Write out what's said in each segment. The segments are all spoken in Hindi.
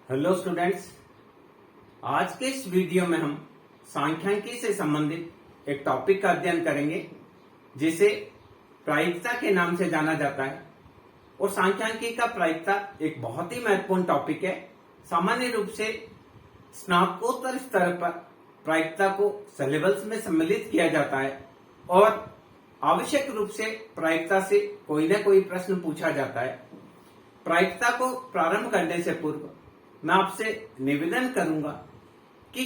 हेलो स्टूडेंट्स, आज के इस वीडियो में हम सांख्यिकी से संबंधित एक टॉपिक का अध्ययन करेंगे जिसे प्रायिकता के नाम से जाना जाता है। और सांख्यिकी का प्रायिकता एक बहुत ही महत्वपूर्ण टॉपिक है। सामान्य रूप से स्नातकोत्तर स्तर पर प्रायिकता को सिलेबस में सम्मिलित किया जाता है और आवश्यक रूप से प्रायिकता से कोई न कोई प्रश्न पूछा जाता है। प्रायिकता को प्रारंभ करने से पूर्व मैं आपसे निवेदन करूंगा कि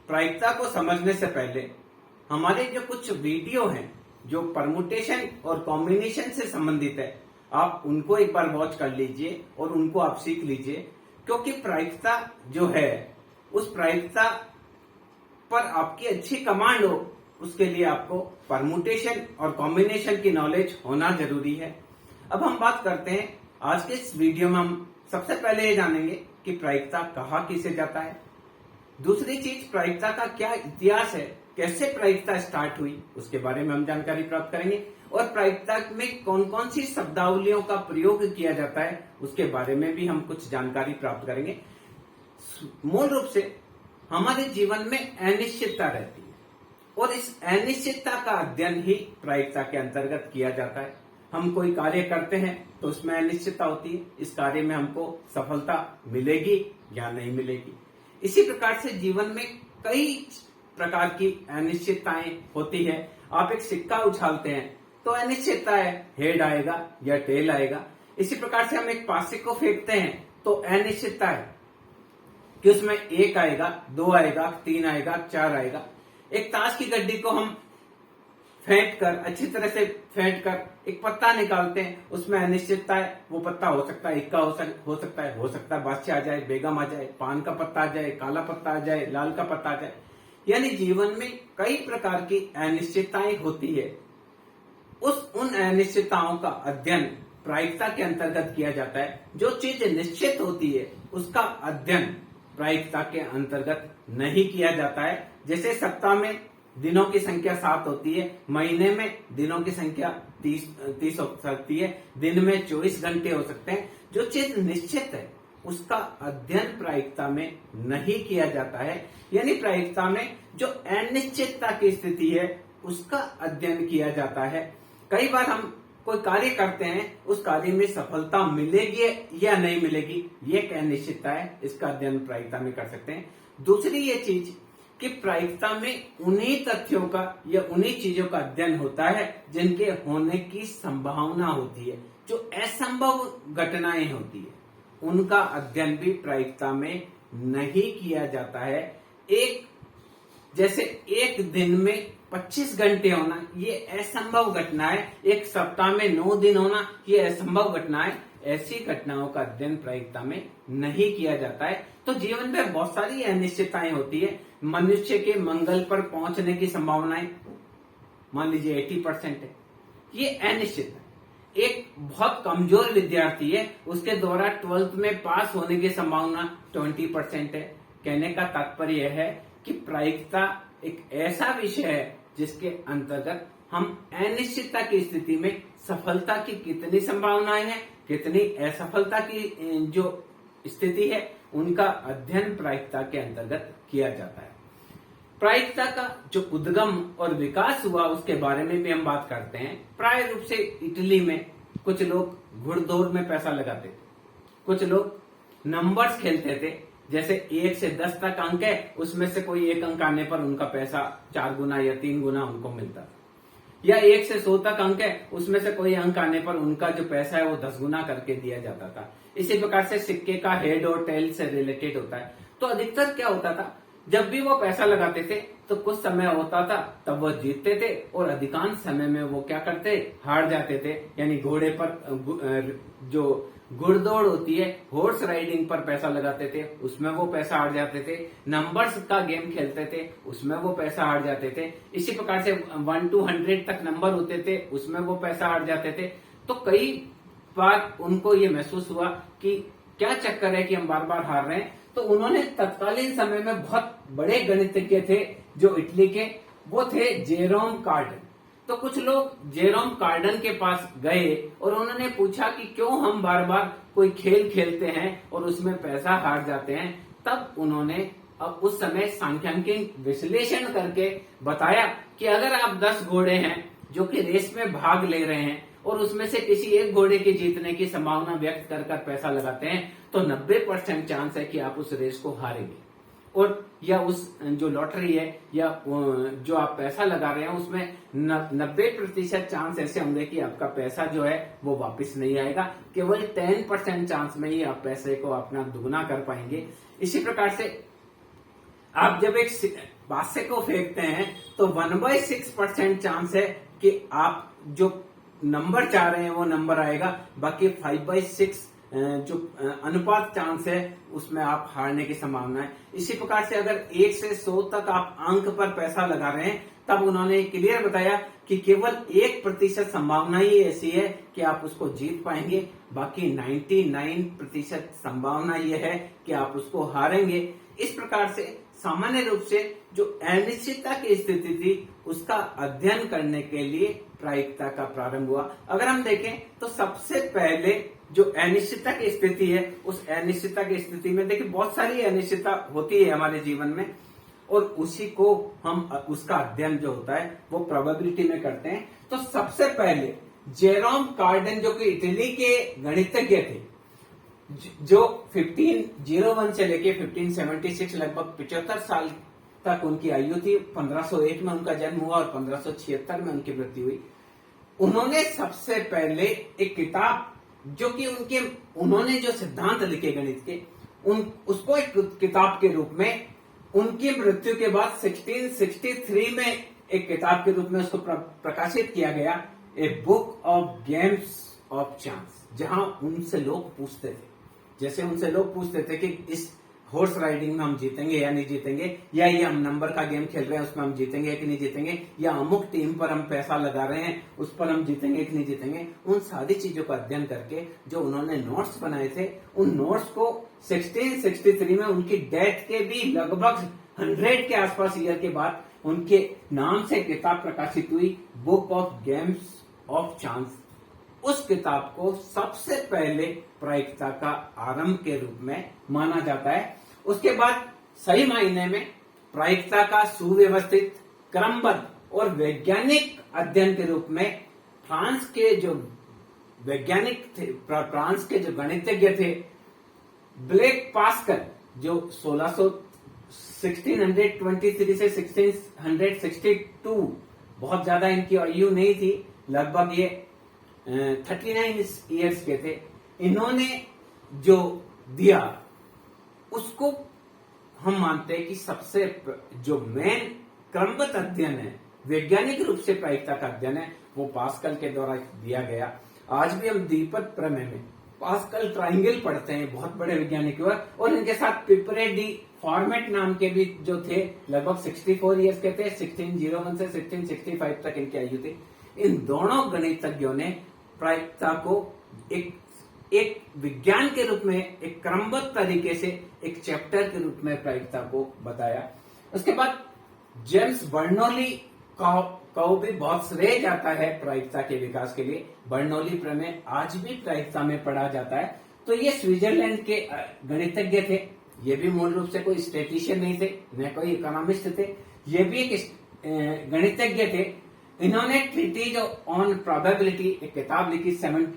प्रायिकता को समझने से पहले हमारे जो कुछ वीडियो हैं जो परमुटेशन और कॉम्बिनेशन से संबंधित है, आप उनको एक बार वॉच कर लीजिए और उनको आप सीख लीजिए, क्योंकि प्रायिकता जो है उस प्रायिकता पर आपकी अच्छी कमांड हो उसके लिए आपको परमुटेशन और कॉम्बिनेशन की नॉलेज होना जरूरी है। अब हम बात करते हैं आज के इस वीडियो में। हम सबसे पहले ये जानेंगे कि प्रायिकता कहा किसे जाता है। दूसरी चीज, प्रायिकता का क्या इतिहास है, कैसे प्रायिकता स्टार्ट हुई, उसके बारे में हम जानकारी प्राप्त करेंगे। और प्रायिकता में कौन कौन सी शब्दावलियों का प्रयोग किया जाता है उसके बारे में भी हम कुछ जानकारी प्राप्त करेंगे। मूल रूप से हमारे जीवन में अनिश्चितता रहती है और इस अनिश्चितता का अध्ययन ही प्रायिकता के अंतर्गत किया जाता है। हम कोई कार्य करते हैं तो उसमें अनिश्चितता होती है, इस कार्य में हमको सफलता मिलेगी या नहीं मिलेगी। इसी प्रकार से जीवन में कई प्रकार की अनिश्चितताएं होती है। आप एक सिक्का उछालते हैं तो अनिश्चितता है, हेड आएगा या टेल आएगा। इसी प्रकार से हम एक पासे को फेंकते हैं तो अनिश्चितता है कि उसमें 1 आएगा, 2 आएगा, 3 आएगा, 4 आएगा। एक ताश की गड्डी को हम फेंट कर, अच्छी तरह से फेंट कर एक पत्ता निकालते हैं, उसमें अनिश्चितता है। वो पत्ता हो सकता है इक्का, हो सकता है बादशाह आ जाए, बेगम आ जाए, पान का पत्ता आ जाए, काला पत्ता आ जाए, लाल का पत्ता आ जाए। यानी जीवन में कई प्रकार की अनिश्चितताएं होती है। उन अनिश्चितताओं का अध्ययन प्रायिकता के अंतर्गत किया जाता है। जो चीज निश्चित होती है उसका अध्ययन प्रायिकता के अंतर्गत नहीं किया जाता है। जैसे सप्ताह में दिनों की संख्या 7 होती है, महीने में दिनों की संख्या 30 हो सकती है, दिन में 24 घंटे हो सकते हैं। जो चीज निश्चित है उसका अध्ययन प्रायिकता में नहीं किया जाता है। यानी प्रायिकता में जो अनिश्चितता की स्थिति है उसका अध्ययन किया जाता है। कई बार हम कोई कार्य करते हैं, उस कार्य में सफलता मिलेगी या नहीं मिलेगी, ये एक अनिश्चितता है, इसका अध्ययन प्रायिकता में कर सकते हैं। दूसरी ये चीज कि प्रायिकता में उन्हीं तथ्यों का या उन्हीं चीजों का अध्ययन होता है जिनके होने की संभावना होती है। जो असंभव घटनाएं होती है उनका अध्ययन भी प्रायिकता में नहीं किया जाता है। जैसे एक दिन में 25 घंटे होना ये असंभव घटना है, एक सप्ताह में 9 दिन होना ये असंभव घटना है। ऐसी घटनाओं का अध्ययन प्रायिकता में नहीं किया जाता है। तो जीवन में बहुत सारी अनिश्चितताएं होती है। मनुष्य के मंगल पर पहुंचने की संभावनाएं मान लीजिए 80% है, ये अनिश्चित है। एक बहुत कमजोर विद्यार्थी है, उसके द्वारा 12th में पास होने की संभावना 20% है। कहने का तात्पर्य यह है कि प्रायिकता एक ऐसा विषय है जिसके अंतर्गत हम अनिश्चितता की स्थिति में सफलता की कितनी संभावनाएं हैं, कितनी असफलता की जो स्थिति है, उनका अध्ययन प्रायिकता के अंतर्गत किया जाता है। प्रायिकता का जो उद्गम और विकास हुआ उसके बारे में भी हम बात करते हैं। प्राय रूप से इटली में कुछ लोग घुड़दौड़ में पैसा लगाते थे, कुछ लोग नंबर्स खेलते थे। जैसे 1 से 10 तक अंक है, उसमें से कोई एक अंक आने पर उनका पैसा 4 गुना या 3 गुना उनको मिलता था। या 1 से 100 तक अंक है, उसमें से कोई अंक आने पर उनका जो पैसा है वो 10 गुना करके दिया जाता था। इसी प्रकार से सिक्के का हेड और टेल से रिलेटेड होता है। तो अधिकतर क्या होता था, जब भी वो पैसा लगाते थे तो कुछ समय होता था तब वो जीतते थे और अधिकांश समय में वो क्या करते, हार जाते थे। यानी घोड़े पर जो घुड़दौड़ होती है, हॉर्स राइडिंग पर पैसा लगाते थे, उसमें वो पैसा हार जाते थे। नंबर्स का गेम खेलते थे, उसमें वो पैसा हार जाते थे। इसी प्रकार से 1 to 100 तक नंबर होते थे, उसमें वो पैसा हार जाते थे। तो कई बार उनको ये महसूस हुआ कि क्या चक्कर है कि हम बार बार हार रहे हैं। तो उन्होंने तत्कालीन समय में बहुत बड़े गणितज्ञ थे जो इटली के, वो थे जेरोम कार्ड। तो कुछ लोग जेरोम कार्डन के पास गए और उन्होंने पूछा कि क्यों हम बार बार कोई खेल खेलते हैं और उसमें पैसा हार जाते हैं। तब उन्होंने अब उस समय सांख्यिकी विश्लेषण करके बताया कि अगर आप 10 घोड़े हैं जो कि रेस में भाग ले रहे हैं और उसमें से किसी एक घोड़े के जीतने की संभावना व्यक्त कर कर पैसा लगाते हैं तो 90% चांस है कि आप उस रेस को हारेंगे, और या उस जो लॉटरी है या जो आप पैसा लगा रहे हैं उसमें 90% चांस ऐसे होंगे कि आपका पैसा जो है वो वापस नहीं आएगा। केवल 10% चांस में ही आप पैसे को अपना दुगना कर पाएंगे। इसी प्रकार से आप जब एक बास्के को फेंकते हैं तो 1/6% चांस है कि आप जो नंबर चाह रहे हैं वो नंबर आएगा, बाकी 5/6 जो अनुपात चांस है उसमें आप हारने की संभावना है। इसी प्रकार से अगर 1 से 100 तक आप अंक पर पैसा लगा रहे हैं तब उन्होंने क्लियर बताया कि केवल 1% संभावना ही ऐसी है कि आप उसको जीत पाएंगे, बाकी 99% संभावना यह है कि आप उसको हारेंगे। इस प्रकार से सामान्य रूप से जो अनिश्चितता की स्थिति थी उसका अध्ययन करने के लिए प्रायिकता का प्रारंभ हुआ। अगर हम देखें तो सबसे पहले जो अनिश्चितता की स्थिति है उस अनिश्चितता की स्थिति में देखिए बहुत सारी अनिश्चितता होती है हमारे जीवन में, और उसी को हम उसका अध्ययन जो होता है वो प्रोबेबिलिटी में करते हैं। तो सबसे पहले जेरोम कार्डन जो कि इटली के गणितज्ञ थे, जो 1501 से लेके 1576 लगभग 75 साल तक उनकी आयु थी। 1501 में उनका जन्म हुआ और 1576 में उनकी मृत्यु हुई। उन्होंने सबसे पहले एक किताब जो कि उन्होंने जो सिद्धांत लिखे गणित के उसको एक किताब के रूप में उनकी मृत्यु के बाद 1663 में एक किताब के रूप में उसको प्रकाशित किया गया, a book of games of chance, जहां उनसे लोग पूछते थे, जैसे उनसे लोग पूछते थे कि इस हॉर्स राइडिंग में हम जीतेंगे या नहीं जीतेंगे, या ये हम नंबर का गेम खेल रहे हैं उसमें हम जीतेंगे कि नहीं जीतेंगे, या अमुक टीम पर हम पैसा लगा रहे हैं उस पर हम जीतेंगे कि नहीं जीतेंगे। उन सारी चीजों का अध्ययन करके जो उन्होंने नोट्स बनाए थे उन नोट्स को 1663 में उनकी डेथ के भी लगभग 100 के आसपास ईयर के बाद उनके नाम से किताब प्रकाशित हुई, book of games of chance. उस किताब को सबसे पहले प्रायिकता का आरंभ के रूप में माना जाता है। उसके बाद सही मायने में प्रायिकता का सुव्यवस्थित, क्रमबद्ध और वैज्ञानिक अध्ययन के रूप में फ्रांस के जो वैज्ञानिक थे, फ्रांस के जो गणितज्ञ थे, ब्लेक पास्कल, जो 1623 से 1662, बहुत ज्यादा इनकी आयु नहीं थी, लगभग ये 39 इयर्स के थे। इन्होंने जो दिया उसको हम मानते हैं कि सबसे जो मेन क्रमबद्ध अध्ययन है, वैज्ञानिक रूप से प्रायिकता का अध्ययन है, वो पास्कल के द्वारा दिया गया। आज भी हम द्विपद प्रमेय में पास्कल ट्राइंगल पढ़ते हैं, बहुत बड़े वैज्ञानिक हुए, और इनके साथ पिपरे डी फॉर्मेट नाम के भी जो थे, लगभग 64 इयर्स के थे। 1601 से 1665 तक इनकी आयु थी। इन दोनों गणितज्ञों ने प्रायिकता को एक विज्ञान के रूप में, एक क्रमबद्ध तरीके से एक चैप्टर के रूप में प्रायिकता को बताया। उसके बाद जेम्स बर्नौली को भी बहुत श्रेय जाता है प्रायिकता के विकास के लिए। बर्नौली प्रमेय आज भी प्रायिकता में पढ़ा जाता है। तो ये स्विट्जरलैंड के गणितज्ञ थे। ये भी मूल रूप से कोई स्टेटिशियन नहीं थे, न कोई इकोनॉमिस्ट थे, ये भी एक गणितज्ञ थे। इन्होंने ट्रीटीज ऑन प्रोबेबिलिटी एक किताब लिखी।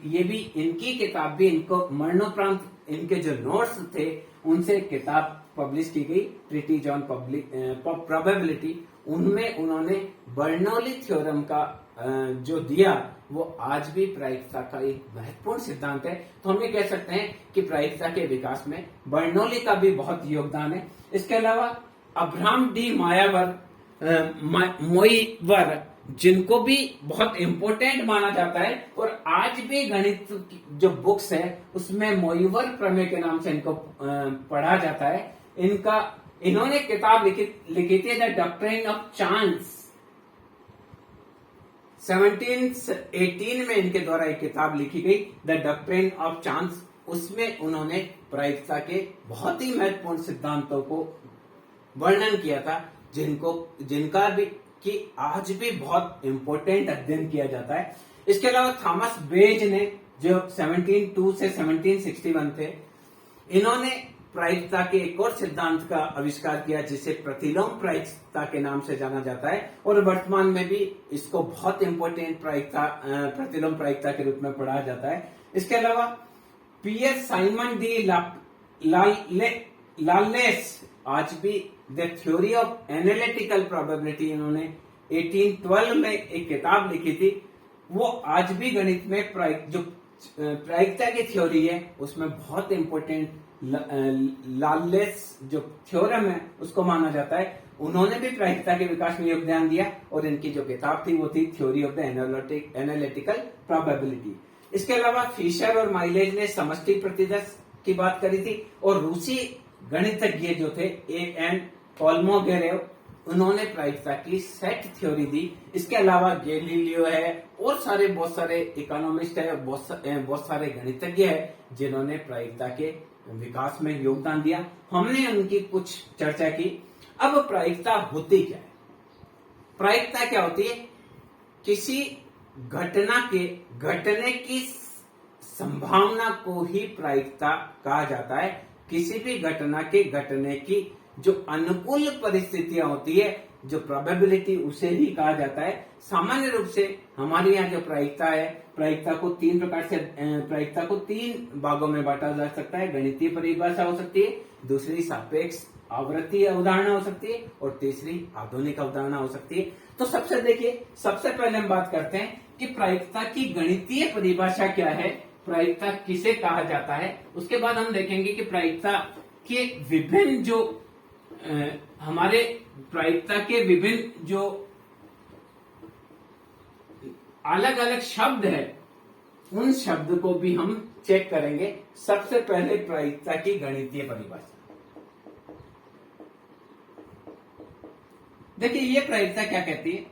ये भी इनकी किताब भी इनको मरणोपरांत इनके जो नोट्स थे उनसे किताब पब्लिश की गई, ट्रीटीज ऑन प्रोबेबिलिटी। उनमें उन्होंने बर्नौली थ्योरम का जो दिया वो आज भी प्रायिकता का एक महत्वपूर्ण सिद्धांत है। तो हम ये कह सकते हैं कि प्रायिकता के विकास में बर्नौली का भी बहुत योगदान है। इसके अलावा अब्राहम डी मोइवर, जिनको भी बहुत इंपॉर्टेंट माना जाता है, और आज भी गणित जो बुक्स है उसमें मोइवर प्रमेय के नाम से इनको पढ़ा जाता है। इन्होंने किताब लिखी थी द डॉक्ट्रिन ऑफ चांस। 1718 में इनके द्वारा एक किताब लिखी गई, द डॉक्ट्रिन ऑफ चांस। उसमें उन्होंने प्रायिकता के बहुत ही महत्वपूर्ण सिद्धांतों को वर्णन किया था, जिनका भी कि आज भी बहुत इंपॉर्टेंट अध्ययन किया जाता है। इसके अलावा थॉमस बेज ने जो 1702 से 1761 थे, इन्होंने प्रायिकता के एक और सिद्धांत का आविष्कार किया जिसे प्रतिलोम प्रायिकता के नाम से जाना जाता है, और वर्तमान में भी इसको बहुत इंपॉर्टेंट प्रतिलोम प्रायिकता के रूप में पढ़ा जाता है। इसके अलावा पियर साइमन डी लालेस आज भी the theory of analytical probability इन्होंने 1812 में एक किताब लिखी थी। वो आज भी गणित में प्रायिकता की थ्योरी है उसमें बहुत इंपॉर्टेंट लालेस जो थ्योरम है उसको माना जाता है। उन्होंने भी प्रायिकता के विकास में योगदान दिया और इनकी जो किताब थी वो थी theory of the analytical probability. इसके अलावा फिशर और माइलेज ने समष्टि प्रतिदर्श की बात करी थी, और रूसी गणितज्ञ जो थे A.N. कोल्मोगोरेव, उन्होंने प्रायिकता की सेट थ्योरी दी। इसके अलावा गैलीलियो है और बहुत सारे इकोनॉमिस्ट है, बहुत सारे गणितज्ञ है जिन्होंने प्रायिकता के विकास में योगदान दिया। हमने उनकी कुछ चर्चा की। अब प्रायिकता होती क्या है? प्रायिकता क्या होती है? किसी घटना के घटने की संभावना को ही प्रायिकता कहा जाता है। किसी भी घटना के घटने की जो अनुकूल परिस्थितियां होती है, जो प्रोबेबिलिटी, उसे ही कहा जाता है। सामान्य रूप से हमारे यहाँ जो प्रायिकता है, प्रायिकता को तीन भागों में बांटा जा सकता है। गणितीय परिभाषा हो सकती है, दूसरी सापेक्ष आवृत्ति अवधारणा हो सकती है, और तीसरी आधुनिक अवधारणा हो सकती है। तो सबसे पहले हम बात करते हैं कि प्रायिकता की गणितीय परिभाषा क्या है, प्रायिकता किसे कहा जाता है। उसके बाद हम देखेंगे कि प्रायिकता के विभिन्न जो हमारे प्रायिकता के विभिन्न जो अलग अलग शब्द है, उन शब्द को भी हम चेक करेंगे। सबसे पहले प्रायिकता की गणितीय परिभाषा। देखिए, ये प्रायिकता क्या कहती है?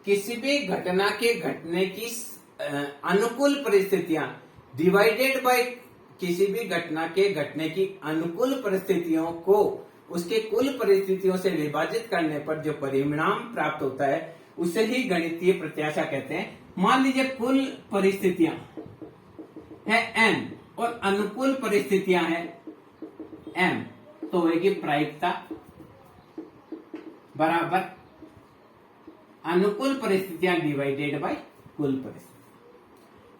किसी भी घटना के घटने की अनुकूल परिस्थितियां डिवाइडेड बाय किसी भी घटना के घटने की अनुकूल परिस्थितियों को उसके कुल परिस्थितियों से विभाजित करने पर जो परिणाम प्राप्त होता है उसे ही गणितीय प्रत्याशा कहते हैं। मान लीजिए कुल परिस्थितियां है n और अनुकूल परिस्थितियां है m, तो होगी प्रायिकता बराबर अनुकूल परिस्थितियां डिवाइडेड बाय कुल परिस्थिति।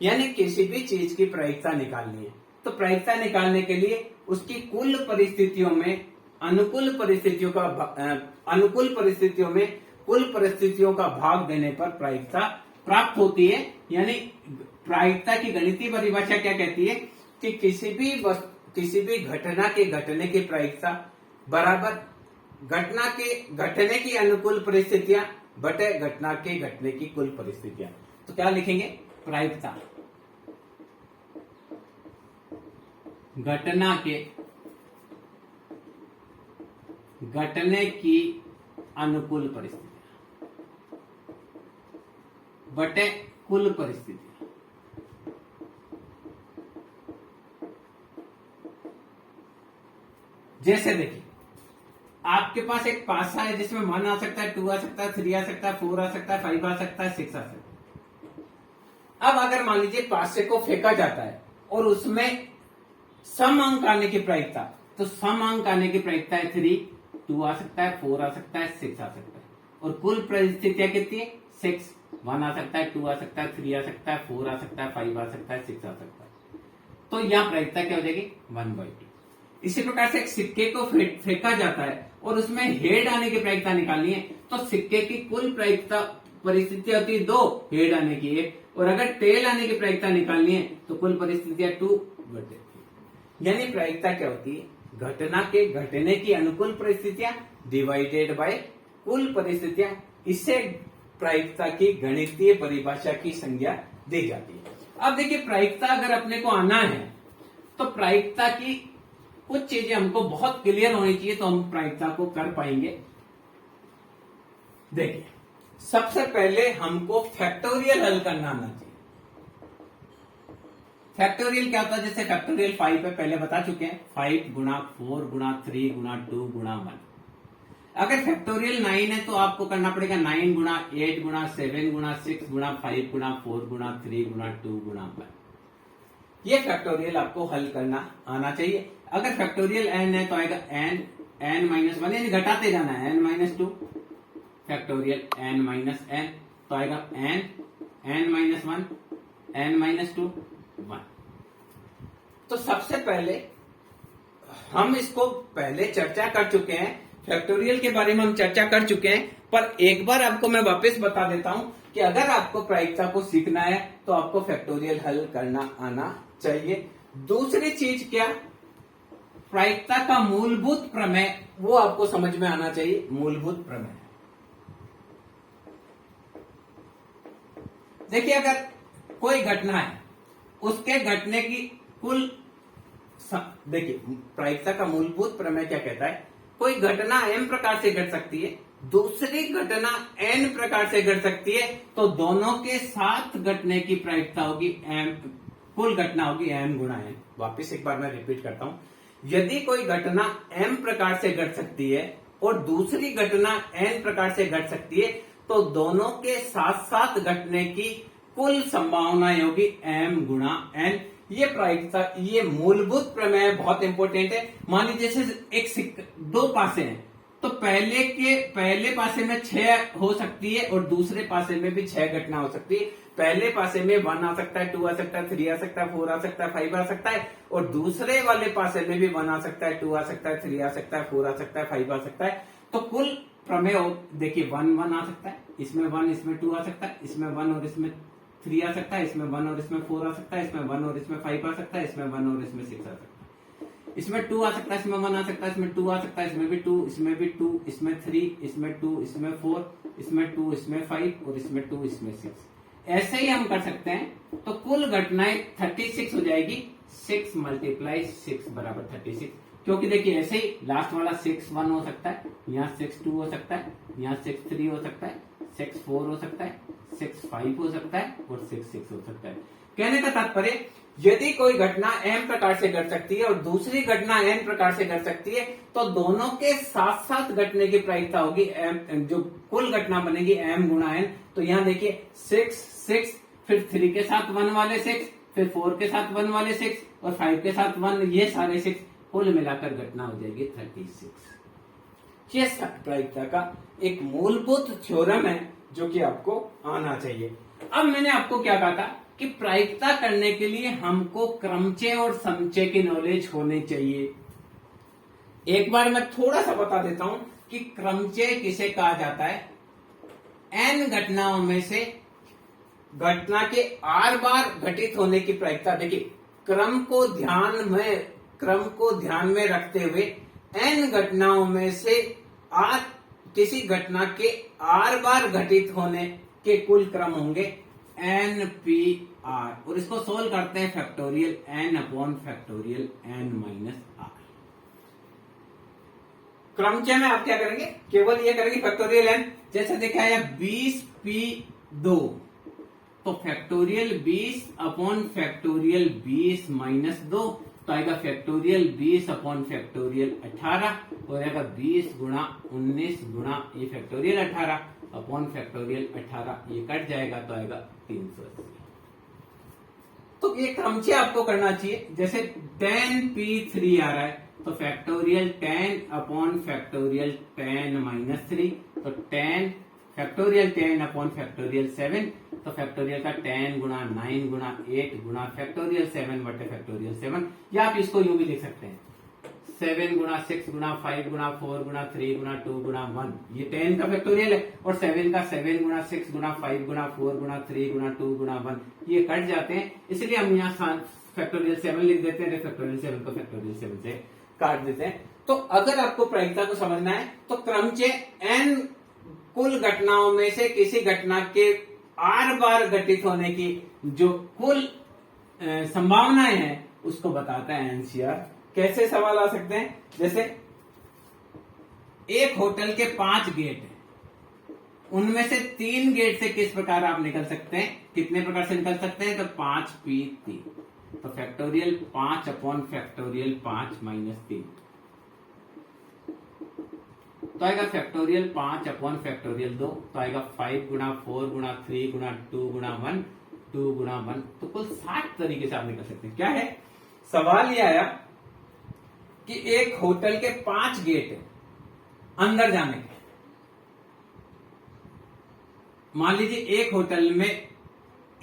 यानी किसी भी चीज की प्रायिकता निकालनी है तो प्रायिकता निकालने के लिए उसकी कुल परिस्थितियों में अनुकूल परिस्थितियों में कुल परिस्थितियों का भाग देने पर प्रायिकता प्राप्त होती है। यानी प्रायिकता की गणितीय परिभाषा क्या कहती है कि किसी भी घटना के घटने की प्रायिकता बराबर घटना के घटने की अनुकूल परिस्थितियां बटे घटना के घटने की कुल परिस्थितियां। तो क्या लिखेंगे? प्रायिकता घटना के घटने की अनुकूल परिस्थितियां बटे कुल परिस्थितियां। जैसे देखिए, आपके पास एक पासा है जिसमें 1 आ सकता है, 2 आ सकता है, 3 आ सकता है, 4 आ सकता है, 5 आ सकता है, 6 आ सकता है। अब अगर मान लीजिए पासे को फेंका जाता है और उसमें सम अंक आने की प्रायिकता, तो सम अंक आने की प्रायिकता है 3, 2 आ सकता है, 4 आ सकता है, 6 आ सकता है। और कुल परिस्थितियां कितनी है? 6। 1 आ सकता है, 2 आ सकता है, 3 आ सकता है, 4 आ सकता है, 5 आ सकता है, 6 आ सकता है। तो यहां प्रायिकता क्या हो जाएगी? 1/2। इसी प्रकार से एक सिक्के को फेंका जाता है और उसमें हेड आने की प्रायिकता निकालनी है, तो सिक्के की कुल प्रायिकता परिस्थिति होती है 2, हेड आने की 1, और अगर टेल आने की प्रायिकता निकालनी है तो कुल परिस्थितियां 2/3। यानी प्रायिकता क्या होती है? घटना के घटने की अनुकूल परिस्थितियां डिवाइडेड बाय कुल परिस्थितियां। इससे प्रायिकता की गणितीय परिभाषा की संज्ञा दी जाती है। अब देखिए, प्रायिकता अगर अपने को आना है तो प्रायिकता की कुछ चीजें हमको बहुत क्लियर होनी चाहिए, तो हम प्रायिकता को कर पाएंगे। देखिए, सबसे पहले हमको फैक्टोरियल हल करना आना चाहिए। फैक्टोरियल क्या होता है? जैसे फैक्टोरियल 5 पे पहले बता चुके हैं, 5 गुणा 4 गुणा 3 गुणा 2 गुणा 1। अगर फैक्टोरियल 9 है तो आपको करना पड़ेगा 9 गुणा 8 गुणा 7 गुणा 6 गुणा 5 गुणा 4 गुणा 3 गुणा 2 गुणा 1। ये फैक्टोरियल आपको हल करना आना चाहिए। अगर फैक्टोरियल n है तो आएगा n माइनस 1, यानी घटाते जाना है, n minus 2 factorial n minus n तो आएगा n माइनस 1 n माइनस 2 1। तो सबसे पहले हम इसको पहले चर्चा कर चुके हैं, फैक्टोरियल के बारे में हम चर्चा कर चुके हैं, पर एक बार आपको मैं वापस बता देता हूं कि अगर आपको प्रायिकता को सीखना है तो आपको फैक्टोरियल हल करना आना चाहिए। दूसरी चीज क्या, प्रायिकता का मूलभूत प्रमेय वो आपको समझ में आना चाहिए। मूलभूत प्रमेय देखिए, अगर कोई घटना है उसके घटने की कुल, देखिए प्रायिकता का मूलभूत प्रमेय क्या कहता है, कोई घटना m प्रकार से घट सकती है, दूसरी घटना n प्रकार से घट सकती है, तो दोनों के साथ घटने की प्रायिकता होगी m, कुल घटना होगी m गुणा n। वापिस एक बार मैं रिपीट करता हूं, यदि कोई घटना m प्रकार से घट सकती है और दूसरी घटना n प्रकार से घट सकती है, तो दोनों के साथ साथ घटने की कुल संभावनाएं होगी m गुणा n। ये प्रायिकता, ये मूलभूत प्रमेय बहुत इंपॉर्टेंट है। मान लीजिए जैसे एक दो पासे हैं, तो पहले पासे में 6 हो सकती है और दूसरे पासे में भी 6 घटना हो सकती है। पहले पासे में 1 आ सकता है, 2 आ सकता है, 3 आ सकता है, 4 आ सकता है, 5 आ सकता है, और दूसरे वाले पासे में भी 1 आ सकता है, 2 आ सकता है, 3 आ सकता है, 4 आ सकता है, 5 आ सकता है। तो कुल प्रमेय देखिए 1 1 आ सकता है, इसमें 1 इसमें 2 आ सकता है, इसमें 1 और इसमें 3 आ सकता है, इसमें 1 और इसमें 4 आ सकता है, इसमें 1 और इसमें 5 आ सकता है, इसमें 1 और इसमें 6 आ सकता है, इसमें 2 आ सकता है, इसमें 1 आ सकता है, इसमें 2 आ सकता है, इसमें भी 2, इसमें भी 2, इसमें 3, इसमें 2, इसमें 4, इसमें 2, इसमें 5 और इसमें 2, इसमें 6। ऐसे ही हम कर सकते हैं। तो कुल घटनाएं 36 हो जाएगी। 6 मल्टीप्लाई 6 बराबर 36, क्योंकि देखिए ऐसे ही लास्ट वाला 6 1 हो सकता है, यहाँ 6 2 हो सकता है, यहाँ 6 3 हो सकता है, 6 4 हो सकता है, 6 5 हो सकता है और 6 6 हो सकता है। कहने का तात्पर्य, यदि कोई घटना m प्रकार से घट सकती है और दूसरी घटना n प्रकार से घट सकती है, तो दोनों के साथ साथ घटने की प्रायिकता होगी m, जो कुल घटना बनेगी m गुणा n। तो यहाँ देखिए 6 6, फिर 3 के साथ 1 वाले 6, फिर 4 के साथ 1 वाले 6 और 5 के साथ 1, ये सारे 6 कुल मिलाकर घटना हो जाएगी 36। ये प्रायिकता का एक मूलभूत थ्योरम है जो कि आपको आना चाहिए। अब मैंने आपको क्या कहा था कि प्रायिकता करने के लिए हमको क्रमचय और समचय की नॉलेज होनी चाहिए। एक बार मैं थोड़ा सा बता देता हूं कि क्रमचय किसे कहा जाता है। n घटनाओं में से घटना के r बार घटित होने की प्रायिकता, देखिए क्रम को ध्यान में रखते हुए n घटनाओं में से किसी घटना के r बार घटित होने के कुल क्रम होंगे NPR, और इसको सोल्व करते हैं factorial n upon factorial n minus r। क्रमचय में आप क्या करेंगे, केवल ये करेंगे फैक्टोरियल n। जैसे देखा है 20p2, तो फैक्टोरियल 20 अपॉन फैक्टोरियल 20 माइनस 2, तो आएगा फैक्टोरियल 20 अपॉन फैक्टोरियल 18, हो जाएगा 20 गुणा 19 गुणा ये फैक्टोरियल 18 अपॉन फैक्टोरियल 18, ये कट जाएगा तो आएगा 380। तो ये क्रमचय आपको करना चाहिए। जैसे 10p3 आ रहा है, तो फैक्टोरियल 10 अपॉन फैक्टोरियल 10 माइनस 3, तो 10 फैक्टोरियल 10 अपॉन फैक्टोरियल 7, तो फैक्टोरियल का 10 गुणा 9 गुणा 8 गुणा फैक्टोरियल 7 बटे फैक्टोरियल 7, या आप इसको यूं भी लिख सकते हैं 7 गुणा 6 गुणा 5 गुणा 4 गुणा 3 गुणा 2 गुणा 1, ये 10 का फैक्टोरियल है, और 7 का 7 गुणा 6 गुणा 5 गुणा 4 गुणा 3 गुणा 2 गुणा 1, ये कट जाते हैं, इसलिए हम यहाँ फैक्टोरियल 7 लिख देते हैं, फैक्टोरियल 7 को फैक्टोरियल 7 से काट देते हैं। तो अगर आपको प्रायिकता को समझना है तो क्रमचय n कुल घटनाओं में से किसी घटना के r बार घटित होने की जो कुल संभावनाएं हैं उसको बताता है एनसीआर। कैसे सवाल आ सकते हैं, जैसे एक होटल के 5 गेट हैं, उनमें से 3 गेट से किस प्रकार आप निकल सकते हैं, कितने प्रकार से निकल सकते हैं, तो 5p3, तो फैक्टोरियल 5 अपॉन फैक्टोरियल 5 माइनस 3। तो आएगा फैक्टोरियल 5 अपॉन फैक्टोरियल 2, तो आएगा 5 गुणा 4 गुणा 3 गुणा 2 गुणा 1 2 गुणा 1। तो कुल 60 तरीके से आप निकल सकते हैं। क्या है सवाल ये आया कि एक होटल के 5 गेट है अंदर जाने के। मान लीजिए एक होटल में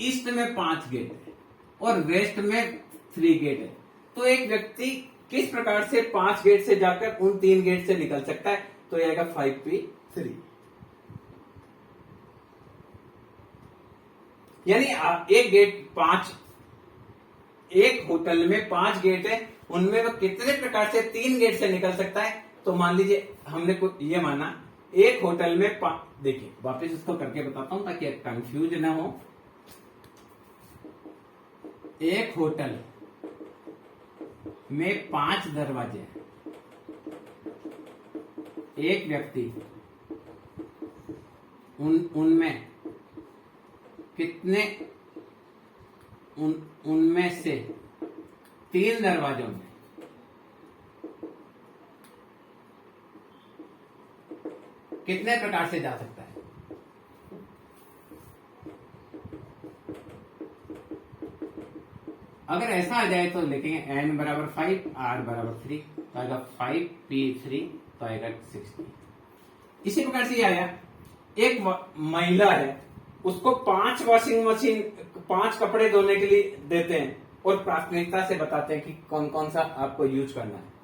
ईस्ट में 5 गेट है और वेस्ट में 3 गेट है, तो एक व्यक्ति किस प्रकार से 5 गेट से जाकर उन 3 गेट से निकल सकता है? तो ये आएगा 5p3। यानी एक गेट 5, एक होटल में 5 गेट है, उनमें वह कितने प्रकार से 3 गेट से निकल सकता है? तो मान लीजिए हमने ये माना एक होटल में देखिए वापस इसको करके बताता हूं ताकि कंफ्यूज ना हो। एक होटल में 5 दरवाजे हैं, एक व्यक्ति उनमें कितने उनमें से 3 दरवाजों में कितने प्रकार से जा सकता है? अगर ऐसा आ जाए तो लिखेंगे n बराबर 5 r बराबर 3, तो आएगा 5p3, तो आएगा 60। इसी प्रकार से ये आया एक महिला है, उसको 5 वॉशिंग मशीन 5 कपड़े धोने के लिए देते हैं और प्राथमिकता से बताते हैं कि कौन कौन सा आपको यूज करना है।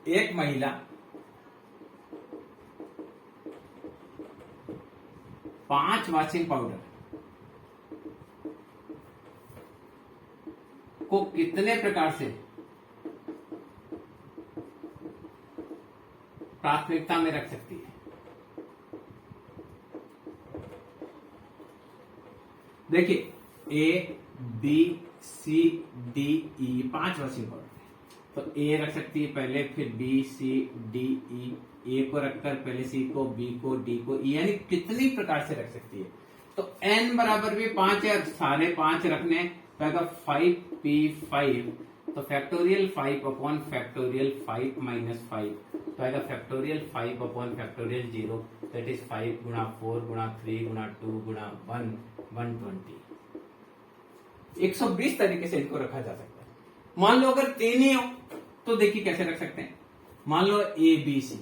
एक महिला 5 वॉशिंग पाउडर को कितने प्रकार से प्राथमिकता में रख सकती है? देखिए A B C D E 5 washing powder, तो ए रख सकती है पहले, फिर बी सी डी ई, ए को रखकर पहले सी को, बी को, डी को, ई, यानी कितनी प्रकार से रख सकती है। तो एन बराबर भी 5 है, सारे 5 रखने, तो आएगा 5p5, तो फैक्टोरियल 5 अपॉन फैक्टोरियल 5 माइनस 5, तो आएगा factorial 5 upon factorial 0, that is 5 गुणा 4 गुणा 3 गुणा 2 गुणा 1 120। 120 तरीके से इनको रखा जा सकता है। मान लो अगर 3 ही हो तो देखिए कैसे रख सकते हैं। मान लो ए बी सी,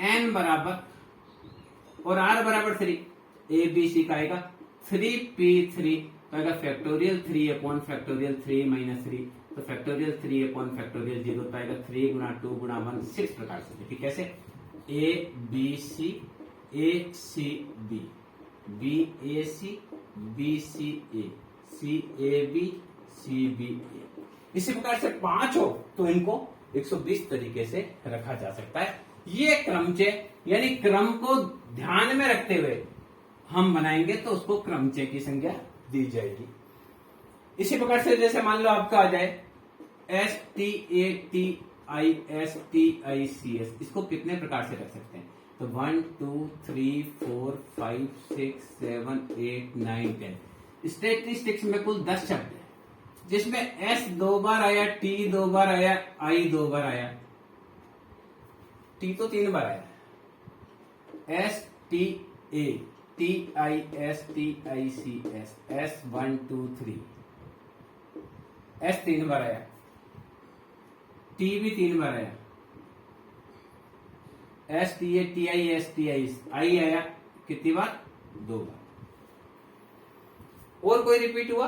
एन बराबर और आर बराबर 3, ए बी सी का आएगा 3p3, तो आएगा फैक्टोरियल 3 अपॉन फैक्टोरियल 3 माइनस 3, तो फैक्टोरियल 3 अपॉन फैक्टोरियल 0, तो आएगा 3 गुणा 2 गुणा 1 6 प्रकार से। देखिए कैसे A B C, A C B, B A C, B C A, C A B, C B A. इसी प्रकार से 5 हो तो इनको 120 तरीके से रखा जा सकता है। ये क्रमचय यानी क्रम को ध्यान में रखते हुए हम बनाएंगे तो उसको क्रमचय की संज्ञा दी जाएगी। इसी प्रकार से जैसे मान लो आपका आ जाए S T A T I S T I C S, इसको कितने प्रकार से रख सकते हैं? तो 1 2 3 4 5 6 7 8 9 10 स्टैटिस्टिक्स में कुल 10 शब्द है, जिसमें एस 2 बार आया, टी 2 बार आया, आई 2 बार आया, टी तो 3 बार आया, S T A T I S T I C S, S 1 2 3, S 3 बार आया, टी भी 3 बार आया, S T A T I S T I आया कितनी बार? 2 बार। और कोई रिपीट हुआ?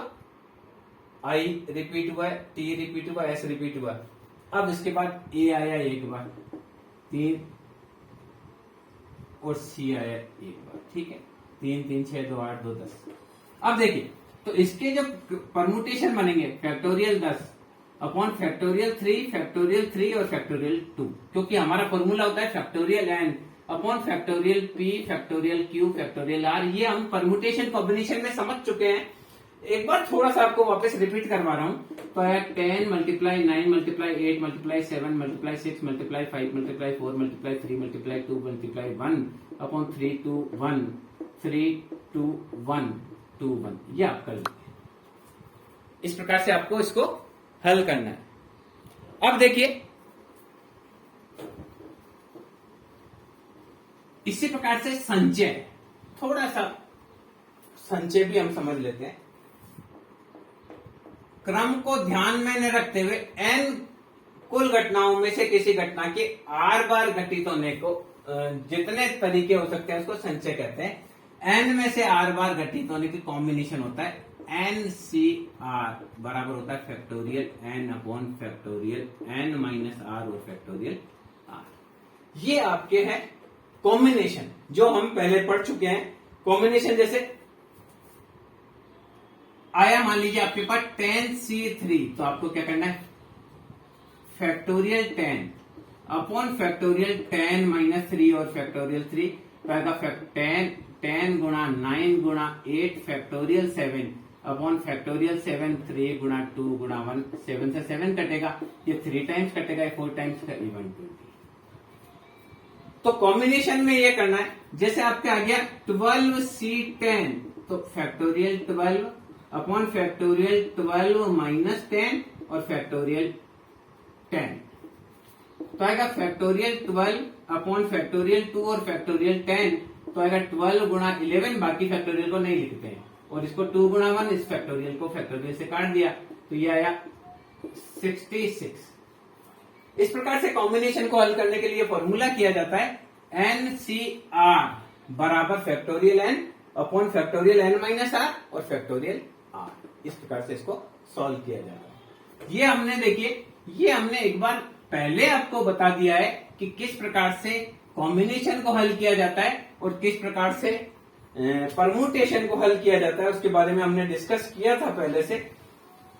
आई रिपीट हुआ, टी रिपीट हुआ, एस रिपीट हुआ। अब इसके बाद ए आया 1 बार, 3, और सी आया 1 बार। ठीक है, 3 3 6 2 8 2 10। अब देखिए तो इसके जो परमुटेशन बनेंगे फैक्टोरियल 10 अपॉन फैक्टोरियल 3 और फैक्टोरियल 2, क्योंकि हमारा फॉर्मूला होता है factorial N upon factorial P factorial Q factorial R. ये हम परमुटेशन कॉम्बिनेशन में समझ चुके हैं। एक बार थोड़ा सा आपको वापस रिपीट करवा रहा हूं। तो है 10 multiply 9 multiply 8 multiply 7 multiply 6 multiply 5 multiply 4 multiply 3 multiply 2 multiply 1 upon 3 2 1 3 2 1 2 1। ये आप कर लीजिए। इस प्रकार से आपको इसको हल करना है। अब देखिए इसी प्रकार से संचय, थोड़ा सा संचय भी हम समझ लेते हैं। क्रम को ध्यान में न रखते हुए n कुल घटनाओं में से किसी घटना के r बार घटित होने को जितने तरीके हो सकते हैं उसको संचय कहते हैं। n में से r बार घटित होने की कॉम्बिनेशन होता है NCR बराबर होता है factorial n upon factorial n minus r और फैक्टोरियल r। ये आपके है कॉम्बिनेशन जो हम पहले पढ़ चुके हैं। कॉम्बिनेशन जैसे आया, मान लीजिए आपके पास 10C3, तो आपको क्या करना है फैक्टोरियल 10 अपॉन फैक्टोरियल 10 माइनस 3 और फैक्टोरियल 3, तो आएगा 10 गुणा 9 गुणा 8 फैक्टोरियल 7 अपॉन फैक्टोरियल 7 3 गुणा 2 गुणा 1, 7 से 7 कटेगा, ये 3 टाइम्स कटेगा, ये 4 टाइम्स का 120। तो कॉम्बिनेशन में ये करना है, जैसे आपके आ गया 12C10, तो फैक्टोरियल 12 अपॉन फैक्टोरियल 12 माइनस 10 और फैक्टोरियल 10, तो आएगा फैक्टोरियल 12 अपॉन फैक्टोरियल 2 और फैक्टोरियल 10, तो आएगा 12 गुणा 11, बाकी फैक्टोरियल को नहीं लिखते हैं, और इसको 2 गुणा 1, इस फैक्टोरियल को फैक्टोरियल से काट दिया, तो ये आया 66। इस प्रकार से कॉम्बिनेशन को हल करने के लिए फॉर्मूला किया जाता है NCR बराबर factorial n upon factorial n minus r और फैक्टोरियल r। इस प्रकार से इसको सॉल्व किया जाता है। ये हमने देखिए, ये हमने एक बार पहले आपको बता दिया है कि किस प्रकार से कॉम्बिनेशन को हल किया जाता है और किस प्रकार से परम्यूटेशन को हल किया जाता है, उसके बारे में हमने डिस्कस किया था पहले से।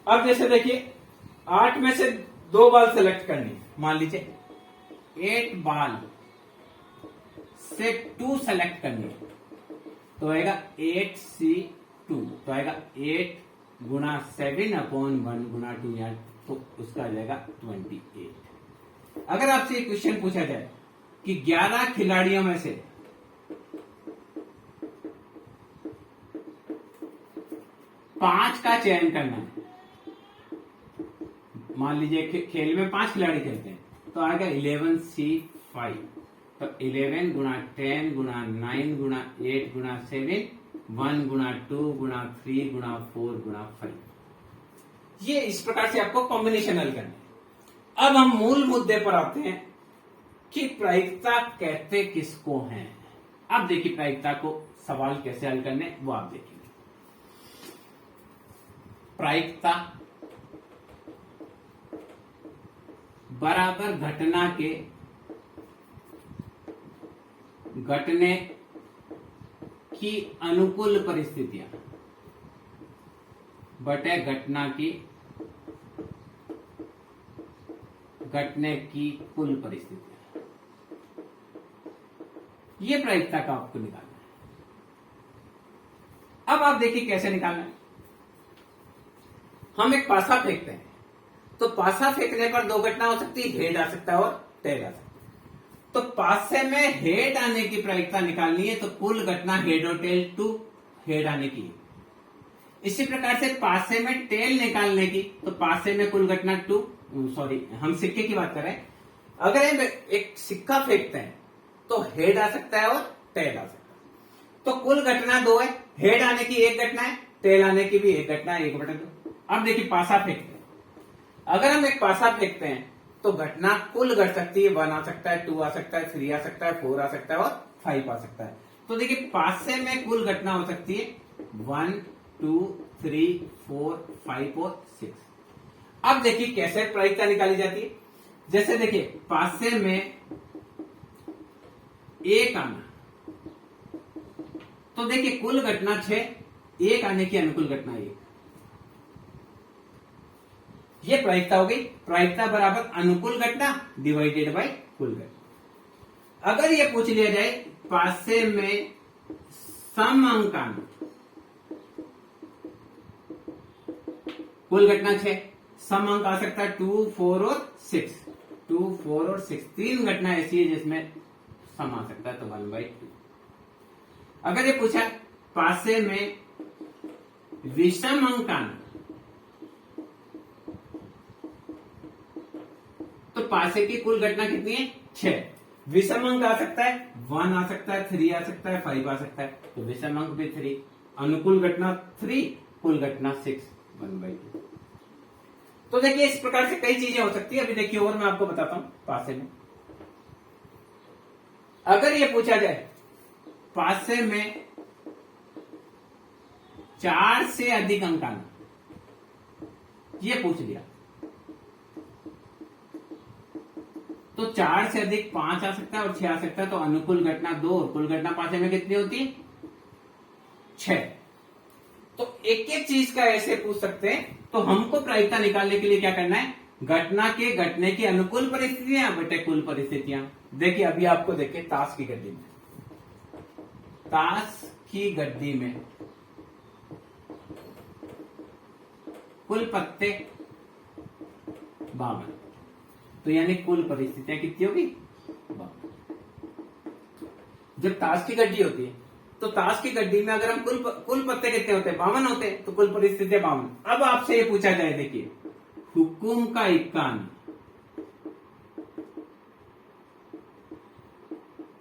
अब जैसे देखिए 8 में से 2 बाल सेलेक्ट करनी, मान लीजिए 8 बाल से 2 सेलेक्ट करनी, तो आएगा 8C2, तो आएगा 8 गुणा 7 अपॉन 1 गुणा 2, या तो उसका आ जाएगा 28। अगर आपसे एक क्वेश्चन पूछा जाए कि 11 खिलाड़ियों में से 5 का चयन करना है, मान लीजिए खेल में 5 खिलाड़ी खेलते हैं, तो आएगा 11C5, तो 11 गुणा 10 गुणा 9 गुणा 8 गुणा 7, 1 गुणा 2 गुणा 3 गुणा 4 गुणा 5। ये इस प्रकार से आपको कॉम्बिनेशन हल करना है। अब हम मूल मुद्दे पर आते हैं कि प्रायिकता कहते किसको हैं। अब देखिए प्रायिकता को सवाल कैसे हल करने वो आप देखेंगे। प्रायिकता बराबर घटना के घटने की अनुकूल परिस्थितियां बटे घटना की घटने की कुल परिस्थितियां, ये प्रायिकता का आपको निकालना है। अब आप देखिए कैसे निकालना है। हम एक पासा फेंकते हैं, तो पासा फेंकने पर 2 घटना हो सकती है, हेड आ सकता है और टेल आ सकता है। तो पासे में हेड आने की प्रायिकता निकालनी है, तो कुल घटना हेड और टेल 2 हेड आने की। इसी प्रकार से पासे में टेल निकालने की, तो पासे में कुल घटना 2, सॉरी हम सिक्के की बात कर रहे हैं। अगर हम एक सिक्का फेंकते हैं तो हेड आ सकता है और टेल आ सकता है। तो कुल घटना 2 है, हेड आने की 1 घटना है, टेल आने की भी 1 घटना है, 1/2। अब देखिए पासा फेंकते हैं, अगर हम एक पासा फेंकते हैं तो घटना कुल घट सकती है, 1 आ सकता है, 2 आ सकता है, 3 आ सकता है, 4 आ सकता है और 5 आ सकता है। तो देखिए पासे में कुल घटना हो सकती है 1 2 3 4 5 और 6। अब देखिए कैसे प्रायिकता निकाली जाती है। जैसे देखिए पासे में 1 आना, तो देखिए कुल घटना 6, 1 आने की अनुकूल घटना 1, ये प्रायिकता हो गई। प्रायिकता बराबर अनुकूल घटना डिवाइडेड बाय कुल घटना। अगर ये पूछ लिया जाए पासे में सम अंक आना, कुल घटना 6, सम अंक आ सकता है 2 4 और 6, 2 4 और 6, 3 घटना ऐसी है जिसमें सम आ सकता है, तो 1/2। अगर ये पूछा पासे में विषम अंक आना, पासे की कुल घटना कितनी है? 6। विषम अंक आ सकता है 1 आ सकता है, 3 आ सकता है, 5 आ सकता है। तो विषम अंक भी 3, अनुकूल घटना 3, कुल घटना 6, 1/2। तो देखिए इस प्रकार से कई चीजें हो सकती है। अभी देखिए और मैं आपको बताता हूं पासे में। अगर ये पूछा जाए पासे में 4 से अधिक अंक आना, ये पूछ लिया, तो 4 से अधिक 5 आ सकता है और 6 आ सकता है। तो अनुकूल घटना 2 और कुल घटना पासे में कितनी होती है? 6। तो एक एक चीज का ऐसे पूछ सकते हैं। तो हमको प्रायिकता निकालने के लिए क्या करना है? घटना के घटने की अनुकूल परिस्थितियां बटे कुल परिस्थितियां। देखिए अभी आपको देखिए ताश की गड्डी में, ताश की गड्डी में कुल पत्ते 52, तो यानी कुल परिस्थितियां कितनी होगी? 52। जब ताश की गड्डी होती है तो ताश की गड्डी में अगर हम कुल पत्ते कितने होते हैं? 52 होते हैं, तो कुल परिस्थितियां 52। अब आपसे ये पूछा जाए, देखिए हुकुम का इक्का आना,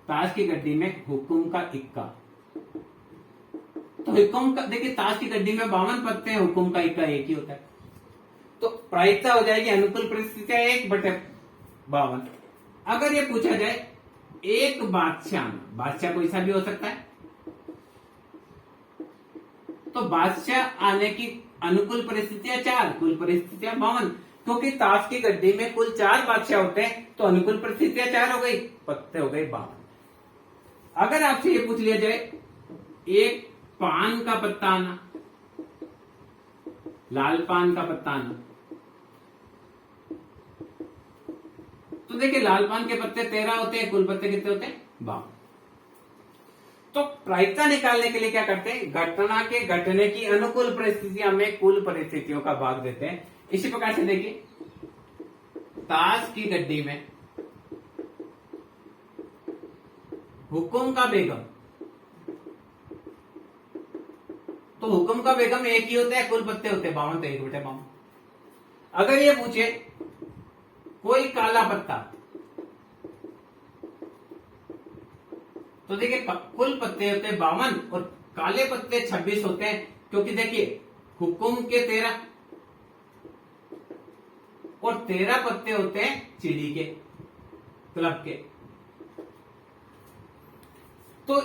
ताश की गड्डी में हुकुम का इक्का, तो हुकुम का देखिए ताश की गड्डी में 52 पत्ते हैं, हुकुम का इक्का 1 ही होता है। तो प्रायिकता हो जाएगी अनुकूल परिस्थितियां 1/52। अगर ये पूछा जाए एक बादशाह, बादशाह कोई सा भी हो सकता है, तो बादशाह आने की अनुकूल परिस्थितियां 4, कुल परिस्थितियां 52। क्योंकि ताश की गड्डी में कुल 4 बादशाह होते हैं, तो अनुकूल परिस्थितियां 4 हो गई, पत्ते हो गए 52। अगर आपसे ये पूछ लिया जाए एक पान का पत्ता आना, लाल पान का पत्ता आना, तो देखिए लाल पान के पत्ते 13 होते हैं, कुल पत्ते कितने होते हैं? 52। तो प्रायिकता निकालने के लिए क्या करते हैं? घटना के घटने की अनुकूल परिस्थितियां में कुल परिस्थितियों का भाग देते हैं। इसी प्रकार से देखिए ताश की गड्डी में हुकुम का बेगम, तो हुकुम का बेगम 1 ही होता है, कुल पत्ते होते हैं 52, तो 1/52। अगर ये पूछे कोई काला पत्ता, तो देखिए कुल पत्ते होते हैं 52 और काले पत्ते 26 होते हैं। क्योंकि देखिए हुकुम के 13 और 13 पत्ते होते हैं चिड़ी के, क्लब के। तो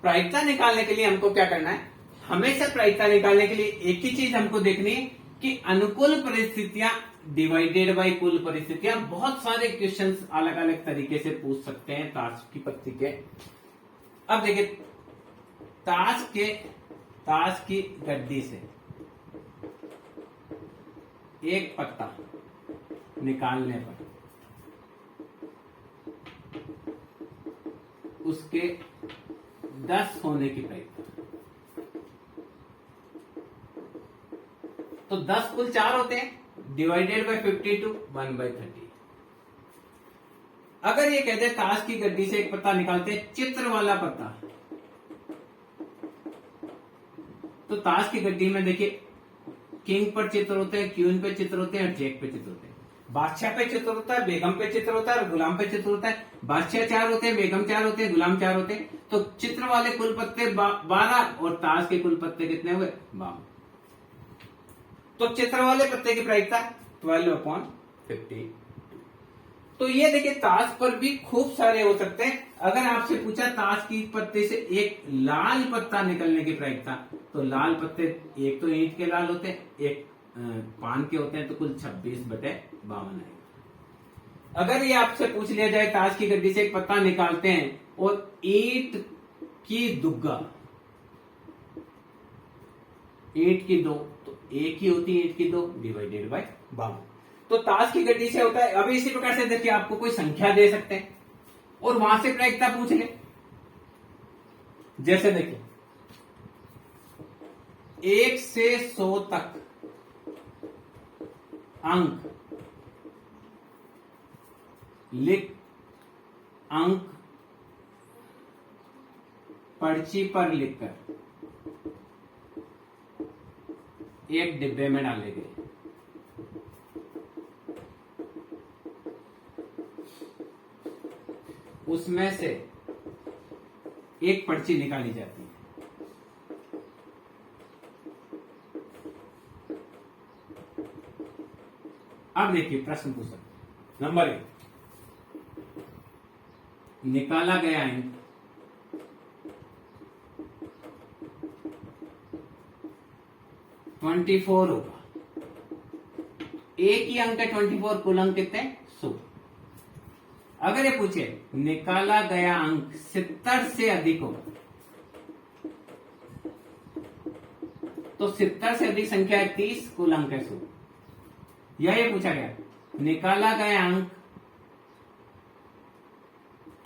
प्रायिकता निकालने के लिए हमको क्या करना है? हमेशा प्रायिकता निकालने के लिए एक ही चीज हमको देखनी है कि अनुकूल परिस्थितियां डिवाइडेड बाय कुल परिस्थितियां। बहुत सारे क्वेश्चंस अलग अलग तरीके से पूछ सकते हैं ताश की पत्ती के। अब देखिए ताश की गड्डी से एक पत्ता निकालने पर उसके 10 होने की प्रायिकता, तो 10 कुल 4 होते हैं, डिवाइडेड बाय 52, 1/30। अगर ये कहते हैं ताश की गड्डी से एक पत्ता निकालते हैं, चित्र वाला पत्ता, तो ताश की गड्डी में देखिए किंग पर चित्र होते हैं, क्वीन पे चित्र होते हैं और जैक पे चित्र होते हैं। बादशाह पे चित्र होता है, बेगम पे चित्र होता है और गुलाम पे चित्र होता है। बादशाह 4 होते हैं, बेगम 4 होते हैं, गुलाम 4 होते हैं। तो चित्र वाले कुल पत्ते 12 और ताश के कुल पत्ते कितने हुए? 52। तो चित्र वाले पत्ते की प्रायिकता 12/50। तो ये देखिए ताश पर भी खूब सारे हो सकते हैं। अगर आपसे पूछा ताश की पत्ते से एक लाल पत्ता निकलने की प्रायिकता, तो लाल पत्ते एक तो ईंट के लाल होते हैं, एक पान के होते हैं, तो कुल 26/52 आएगा। अगर ये आपसे पूछ लिया जाए ताश की गड्डी से एक पत्ता निकालते हैं और ईंट की दुग्गा, ईंट की 2, तो एक ही होती है ईंट की 2, डिवाइडेड बाय 52। तो ताश की गड्डी से होता है। अभी इसी प्रकार से देखिए आपको कोई संख्या दे सकते हैं और वहां से प्रायिकता पूछ ले। जैसे देखिए 1 से 100 तक अंक अंक पर्ची पर लिखकर एक डिब्बे में डाले गए। उसमें से एक पर्ची निकाली जाती है। अब देखिए प्रश्न पूछा नंबर 1, निकाला गया अंक 24 होगा। एक ही अंक है 24, कुल अंक कितने 100। अगर ये पूछे निकाला गया अंक 70 से अधिक होगा, तो 70 से अधिक संख्या है 30, कुल अंक है 100। या ये पूछा गया निकाला गया अंक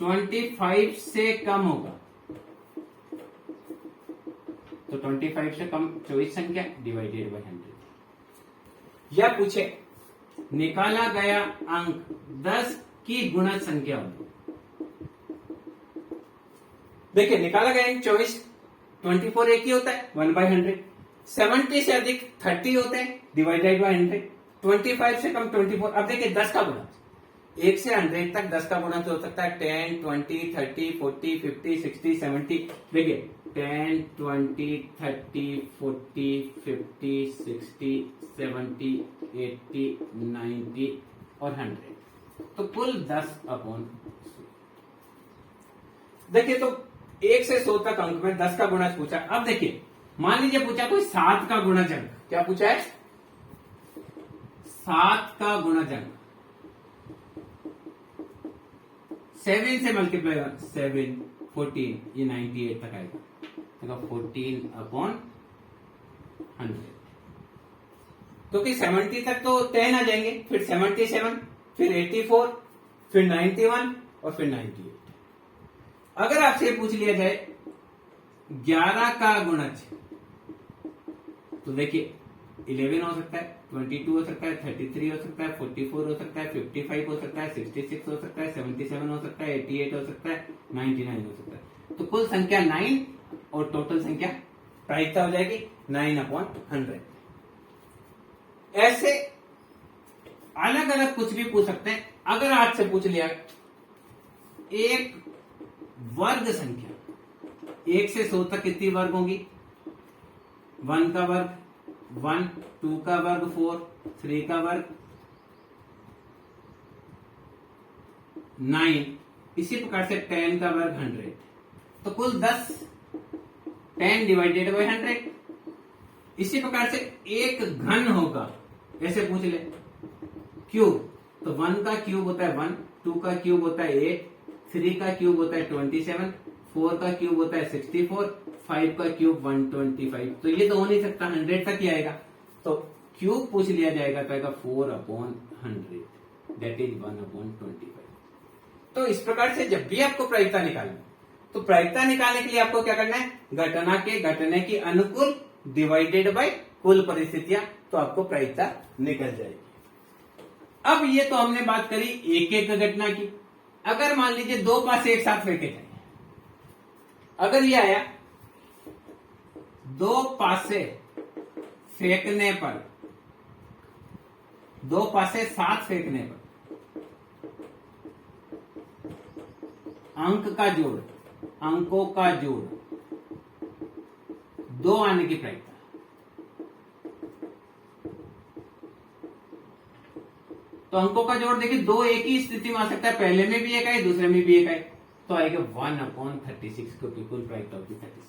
25 से कम होगा, तो 25 से कम 24 संख्या डिवाइडेड बाय 100। या पूछे निकाला गया अंक 10 की गुणज संख्या होगी। देखिए निकाला गया अंक 24, 24 एक ही होता है 1/100। 70 से अधिक 30 होते हैं डिवाइडेड बाय 100। 25 से कम 24। अब देखिए 10 का गुणज 1 से 100 तक 10 का गुणज हो सकता है 10, 20, 30, 40, 50, 60, 70। देखिए 10, 20, 30, 40, 50, 60, 70, 80, 90 और 100, तो कुल 10/100। देखिए तो 1 से 100 तक अंक में 10 का गुणज पूछा। अब देखिए मान लीजिए पूछा कोई 7 का गुणज अंक। क्या पूछा है? 7 का गुणज अंक। 7 से मल्टीप्लाई 7, 14, ये 98 तक आएगा। 14/100। क्योंकि 70 तक तो 10 आ जाएंगे, फिर 77, फिर 84, फिर 91 और फिर 98। अगर आपसे पूछ लिया जाए 11 का गुणज, तो देखिए 11 हो सकता है, 22 हो सकता है, 33 हो सकता है, 44 हो सकता है, 55 हो सकता है, 66 हो सकता है, 77 हो सकता है, 88 हो सकता है, 99 हो सकता है। तो कुल संख्या 9 और टोटल संख्या प्रायिकता हो जाएगी 9/100। ऐसे अलग अलग कुछ भी पूछ सकते हैं। अगर आज से पूछ लिया एक वर्ग संख्या, 1 से 100 तक कितनी वर्ग होंगी? 1 का वर्ग 1, 2 का वर्ग 4, 3 का वर्ग 9, इसी प्रकार से 10 का वर्ग 100, तो कुल 10, 10 डिवाइडेड बाय 100। इसी प्रकार से एक घन होगा, ऐसे पूछ ले क्यूब, तो 1 का क्यूब होता है 1, 2 का क्यूब होता है 8, 3 का क्यूब होता है 27, 4 का क्यूब होता है 64, 5 का क्यूब 125। तो ये तो हो नहीं सकता, 100 तक ही आएगा। तो क्यूब पूछ लिया जाएगा तो आएगा 4/100, दैट इज 1/25। तो इस प्रकार से जब भी आपको प्रायिकता निकालनी, तो प्रायिकता निकालने के लिए आपको क्या करना है? घटना के घटने की अनुकूल डिवाइडेड बाय कुल परिस्थितियां, तो आपको प्रायिकता निकल जाएगी। अब ये तो हमने बात करी एक एक घटना की। अगर मान लीजिए 2 पासे एक साथ फेंके जाए, अगर ये आया 2 पासे फेंकने पर, 2 पासे साथ फेंकने पर अंक का जोड़, अंकों का जोड़ 2 आने की प्रायिकता। तो अंकों का जोड़ देखिए 2 एक ही स्थिति में आ सकता है, पहले में भी एक आए, दूसरे में भी एक आए, तो आएगा 1/36, क्योंकि कुल प्रायिकता होगी 36।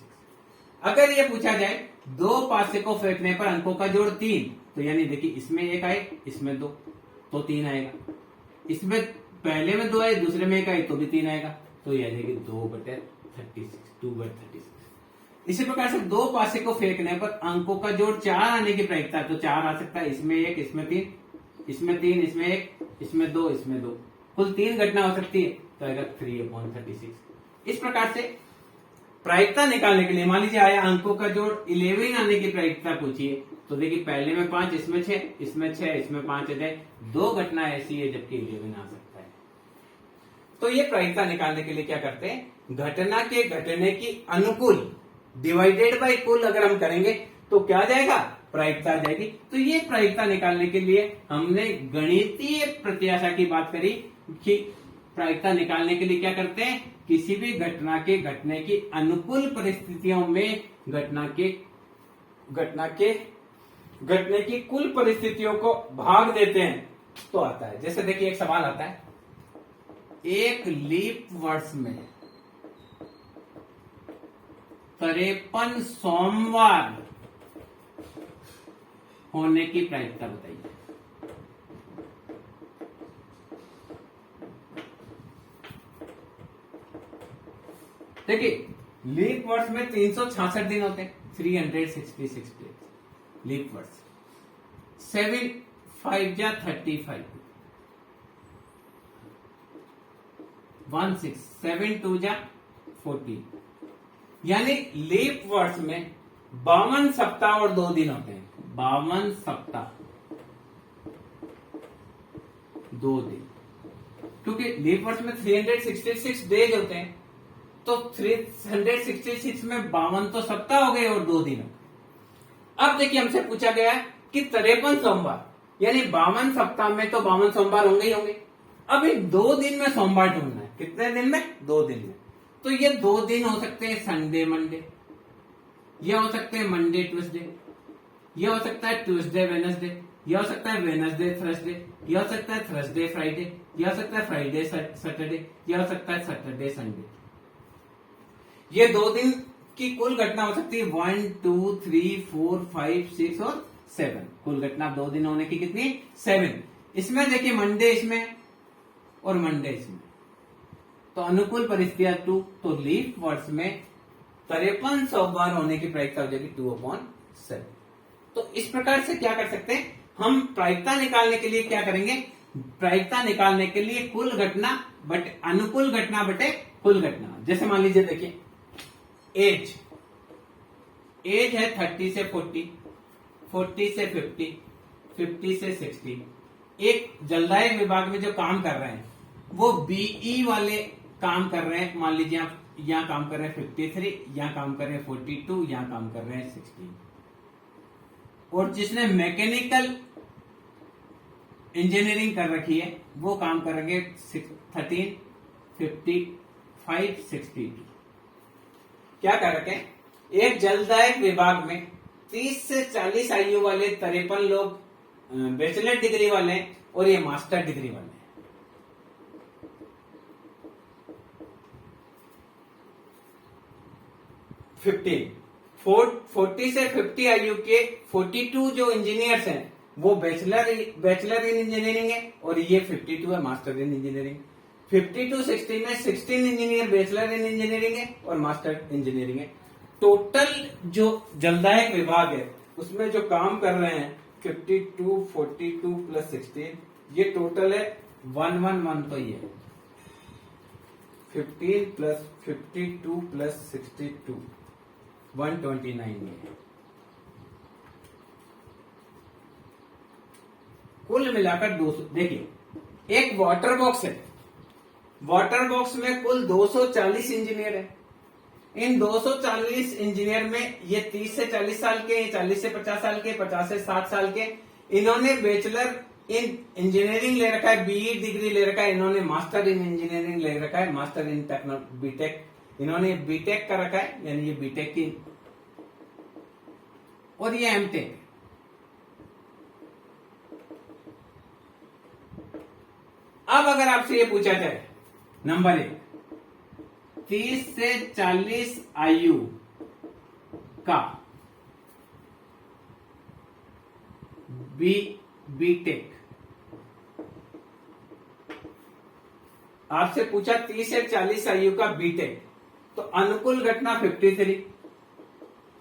अगर ये पूछा जाए 2 पासे को फेंकने पर अंकों का जोड़ 3, तो यानी देखिए इसमें एक आए, इसमें 2, तो 3 आएगा। इसमें पहले में 2 आए, दूसरे में एक आए, तो भी 3 आएगा, तो ये आ जाएगी 2/36, 2/36। इसी प्रकार से 2 पासे को फेंकने पर अंकों का जोड़ 4 आने की प्रायिकता, तो 4 आ सकता है, इसमें 1, इसमें 3, इसमें 3, इसमें 1, इसमें 2, इसमें 2, कुल 3 घटना हो सकती है, तो आएगा 3/36। इस प्रकार से प्रायिकता निकालने के लिए मान लीजिए आया अंकों का जोड़ 11 आने की प्रायिकता पूछिए, तो देखिए पहले में 5, इसमें 6, इसमें 6, इसमें 5 आ जाए, 2 घटना ऐसी है जबकि 11 आ सकता है। तो ये प्रायिकता निकालने के लिए क्या करते हैं? घटना के घटने की अनुकूल डिवाइडेड बाय कुल अगर हम करेंगे तो क्या आ जाएगा? प्रायिकता आ जाएगी। तो ये प्रायिकता निकालने के लिए हमने गणितीय प्रत्याशा की बात करी कि प्रायिकता निकालने के लिए क्या करते हैं, किसी भी घटना के घटने की अनुकूल परिस्थितियों में घटने की कुल परिस्थितियों को भाग देते हैं तो आता है। जैसे देखिए एक सवाल आता है, एक लीप वर्ष में 53 सोमवार होने की प्रायिकता बताइए। देखिए लीप वर्ष में 366 दिन होते हैं, 366 डेज लीप वर्ष। 7 5 जा 35, 1 6 7 2 जा 14, यानी लीप वर्ष में 52 सप्ताह और 2 दिन होते हैं। 52 सप्ताह 2 दिन, क्योंकि लीप वर्ष में 366 डेज होते हैं, तो 366 में 52 तो सप्ताह हो गए और 2 दिन हो गए। अब देखिए हमसे पूछा गया है कि 53 सोमवार, यानी 52 सप्ताह में तो 52 सोमवार होंगे ही होंगे। अब इन 2 दिन में सोमवार ढूंढना है। कितने दिन में? 2 दिन में। तो ये 2 दिन हो सकते हैं संडे मंडे, ये हो सकते हैं मंडे ट्यूसडे, ये हो सकता है ट्यूसडे वेनसडे, ये हो सकता है वेनसडे थर्सडे, ये हो सकता है थर्सडे फ्राइडे, ये हो सकता है फ्राइडे सैटरडे, ये हो सकता है सैटरडे संडे। ये 2 दिन की कुल घटना हो सकती है 1 2 3 4 5 6 और 7। कुल घटना 2 दिन होने की कितनी? 7। इसमें देखिए मंडे इसमें और मंडे इसमें, तो अनुकूल परिस्थितियां 2, तो लीप वर्ष में 53 सोमवार होने की प्रायिकता हो जाएगी 2/7। तो इस प्रकार से क्या कर सकते हैं हम, प्रायिकता निकालने के लिए क्या करेंगे, प्रायिकता निकालने के लिए कुल घटना बटे अनुकूल घटना बटे कुल घटना। जैसे मान लीजिए देखिए एज है 30 से 40, 40 से 50, 50 से 60। एक जलदायक विभाग में जो काम कर रहे हैं वो बीई वाले काम कर रहे हैं। मान लीजिए आप यहां काम कर रहे हैं 53, यहां काम कर रहे हैं 42, यहां काम कर रहे हैं 16। और जिसने मैकेनिकल इंजीनियरिंग कर रखी है वो काम करेंगे 13, 55, 62। क्या कर रखे हैं, एक जलदायक विभाग में 30 से 40 आयु वाले 53 लोग बैचलर डिग्री वाले हैं और ये मास्टर डिग्री वाले हैं। 40 से 50 आयु के 42 जो इंजीनियर्स हैं वो बैचलर इन इंजीनियरिंग है और ये 52 है मास्टर इन इंजीनियरिंग। 52 60 में 16 इंजीनियर बैचलर इन इंजीनियरिंग है और मास्टर इंजीनियरिंग है। टोटल जो जलदायक विभाग है उसमें जो काम कर रहे हैं 52 42 प्लस 16, ये टोटल है 111। तो ये 15 प्लस 52 प्लस 62 129 है। कुल मिलाकर 200। देखिए एक वाटर बॉक्स है, वाटर बॉक्स में कुल 240 इंजीनियर है। इन 240 इंजीनियर में ये 30 से 40 साल के, 40 से 50 साल के, 50 से 60 साल के, इन्होंने बैचलर इन इंजीनियरिंग ले रखा है, बीई डिग्री ले रखा है, इन्होंने मास्टर इन इंजीनियरिंग ले रखा है, मास्टर इन बीटेक, इन्होंने बीटेक का रखा है, यानी ये बीटेक की, और ये एमटेक। अब अगर आपसे ये पूछा जाए नंबर 1, 30 से 40 आयु का बीटेक, आपसे पूछा 30 से 40 आयु का बीटेक, तो अनुकूल घटना 53,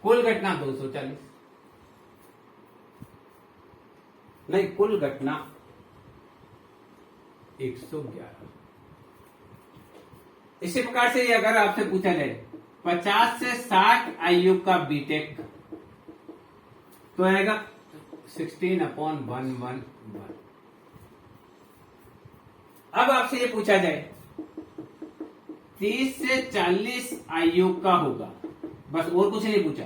कुल घटना 240, नहीं कुल घटना 111। इसी प्रकार से अगर आपसे पूछा जाए 50 से 60 आयु का बीटेक, तो आएगा 16/111। अब आपसे ये पूछा जाए 30 से 40 आयु का होगा, बस और कुछ नहीं पूछा,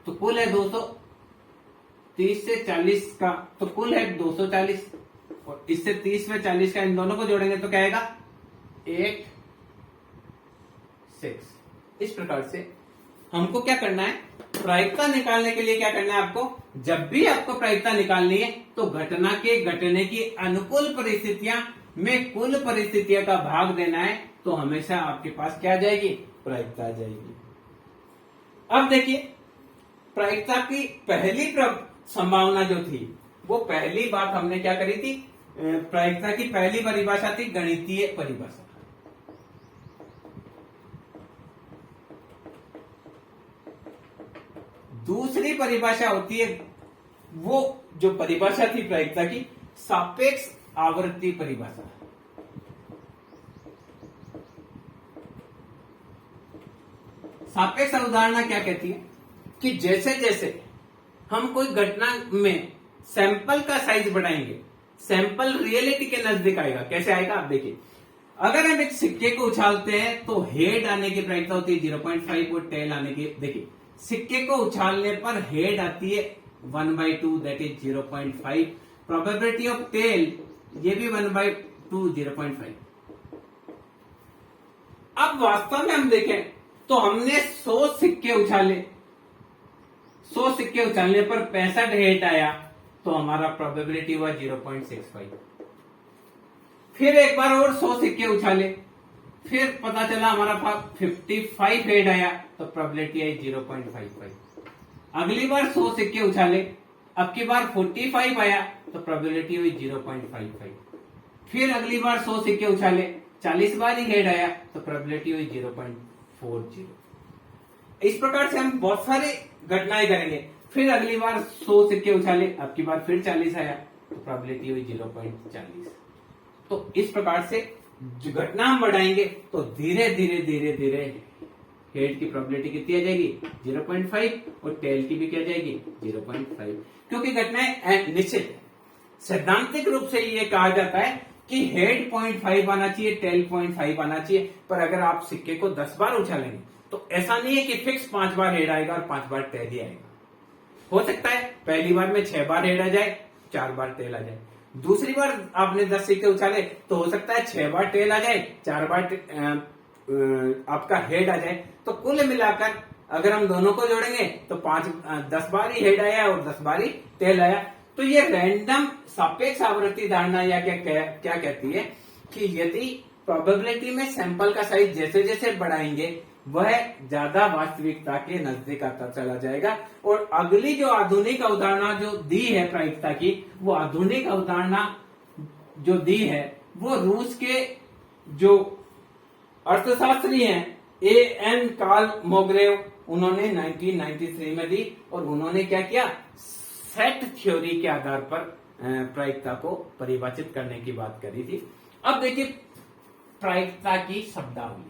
तो कुल है 200। 30 से 40 का तो कुल है 240 और इससे 30 में 40 का इन दोनों को जोड़ेंगे तो क्या आएगा 8 6। इस प्रकार से हमको क्या करना है, प्रायिकता निकालने के लिए क्या करना है आपको, जब भी आपको प्रायिकता निकालनी है तो घटना के घटने की अनुकूल परिस्थितियां में कुल परिस्थितियों का भाग देना है, तो हमेशा आपके पास क्या आ जाएगी, प्रायिकता आ जाएगी। अब देखिए प्रायिकता की पहली संभावना जो थी, वो पहली बात हमने क्या करी थी, प्रायिकता की पहली परिभाषा थी गणितीय परिभाषा। दूसरी परिभाषा होती है, वो जो परिभाषा थी प्रायिकता की, सापेक्ष आवर्ती परिभाषा। सापेक्ष अवधारणा क्या कहती है कि जैसे जैसे हम कोई घटना में सैंपल का साइज बढ़ाएंगे, सैंपल रियलिटी के नजदीक आएगा। कैसे आएगा आप देखिए, अगर हम एक सिक्के को उछालते हैं तो हेड आने की प्रायिकता होती है 0.5 और टेल आने की, देखिए सिक्के को उछालने पर हेड आती है 1/2 that is 0.5, probability of tail ये भी 1/2 0.5। अब वास्तव में हम देखें तो हमने 100 सिक्के उछाले, 100 सिक्के उछालने पर 65 हेड आया, तो हमारा प्रोबेबिलिटी हुआ 0.65। फिर एक बार और 100 सिक्के उछाले, फिर पता चला हमारा पास 55 हेड आया, तो प्रोबेबिलिटी आई 0.55। अगली बार 100 सिक्के उछाले, अब की बार 45 आया, तो प्रोबेबिलिटी हुई 0.55। फिर अगली बार 100 सिक्के उछाले, 40 बार ही हेड आया, तो प्रोबेबिलिटी हुई 0.40। इस प्रकार से हम बहुत सारी घटनाएं करेंगे। फिर अगली बार 100 सिक्के उछाले, अब की बार फिर 40 आया, तो प्रोबेबिलिटी हुई 0.40। तो इस प्रकार से जो घटना हम बढ़ाएंगे तो धीरे धीरे धीरे धीरे हेड की प्रोबेबिलिटी कितनी आ जाएगी 0.5 और टेल की भी क्या जाएगी 0.5, क्योंकि घटनाएं निश्चित है। सैद्धांतिक रूप से ये कहा जाता है कि हेड 0.5 आना चाहिए, टेल 0.5 आना चाहिए, पर अगर आप सिक्के को 10 बार उछालेंगे तो ऐसा नहीं है कि फिक्स 5 बार हेड आएगा और 5 बार टेल ही आएगा। हो सकता है पहली बार में 6 बार हेड आ जाए, 4 बार टेल आ जाए। दूसरी बार आपने 10 सिक्के उछाले तो हो सकता है 6 बार टेल आ जाए, 4 बार आपका हेड आ जाए। तो कुल मिलाकर अगर हम दोनों को जोड़ेंगे तो 10 बार ही हेड आया और 10 बार ही टेल आया। तो ये रैंडम सापेक्ष आवृत्ति धारणा या क्या कहती है कि यदि प्रोबेबिलिटी में सैंपल का साइज जैसे जैसे बढ़ाएंगे वह ज्यादा वास्तविकता के नजदीक आता चला जाएगा। और अगली जो आधुनिक अवधारणा जो दी है प्रायिकता की, वो आधुनिक अवधारणा जो दी है वो रूस के जो अर्थशास्त्री हैं A.N. कार्ल मोग्रेव, उन्होंने 1993 में दी। और उन्होंने क्या किया, सेट थ्योरी के आधार पर प्रायिकता को परिभाषित करने की बात करी थी। अब देखिए प्रायिकता की शब्दावली।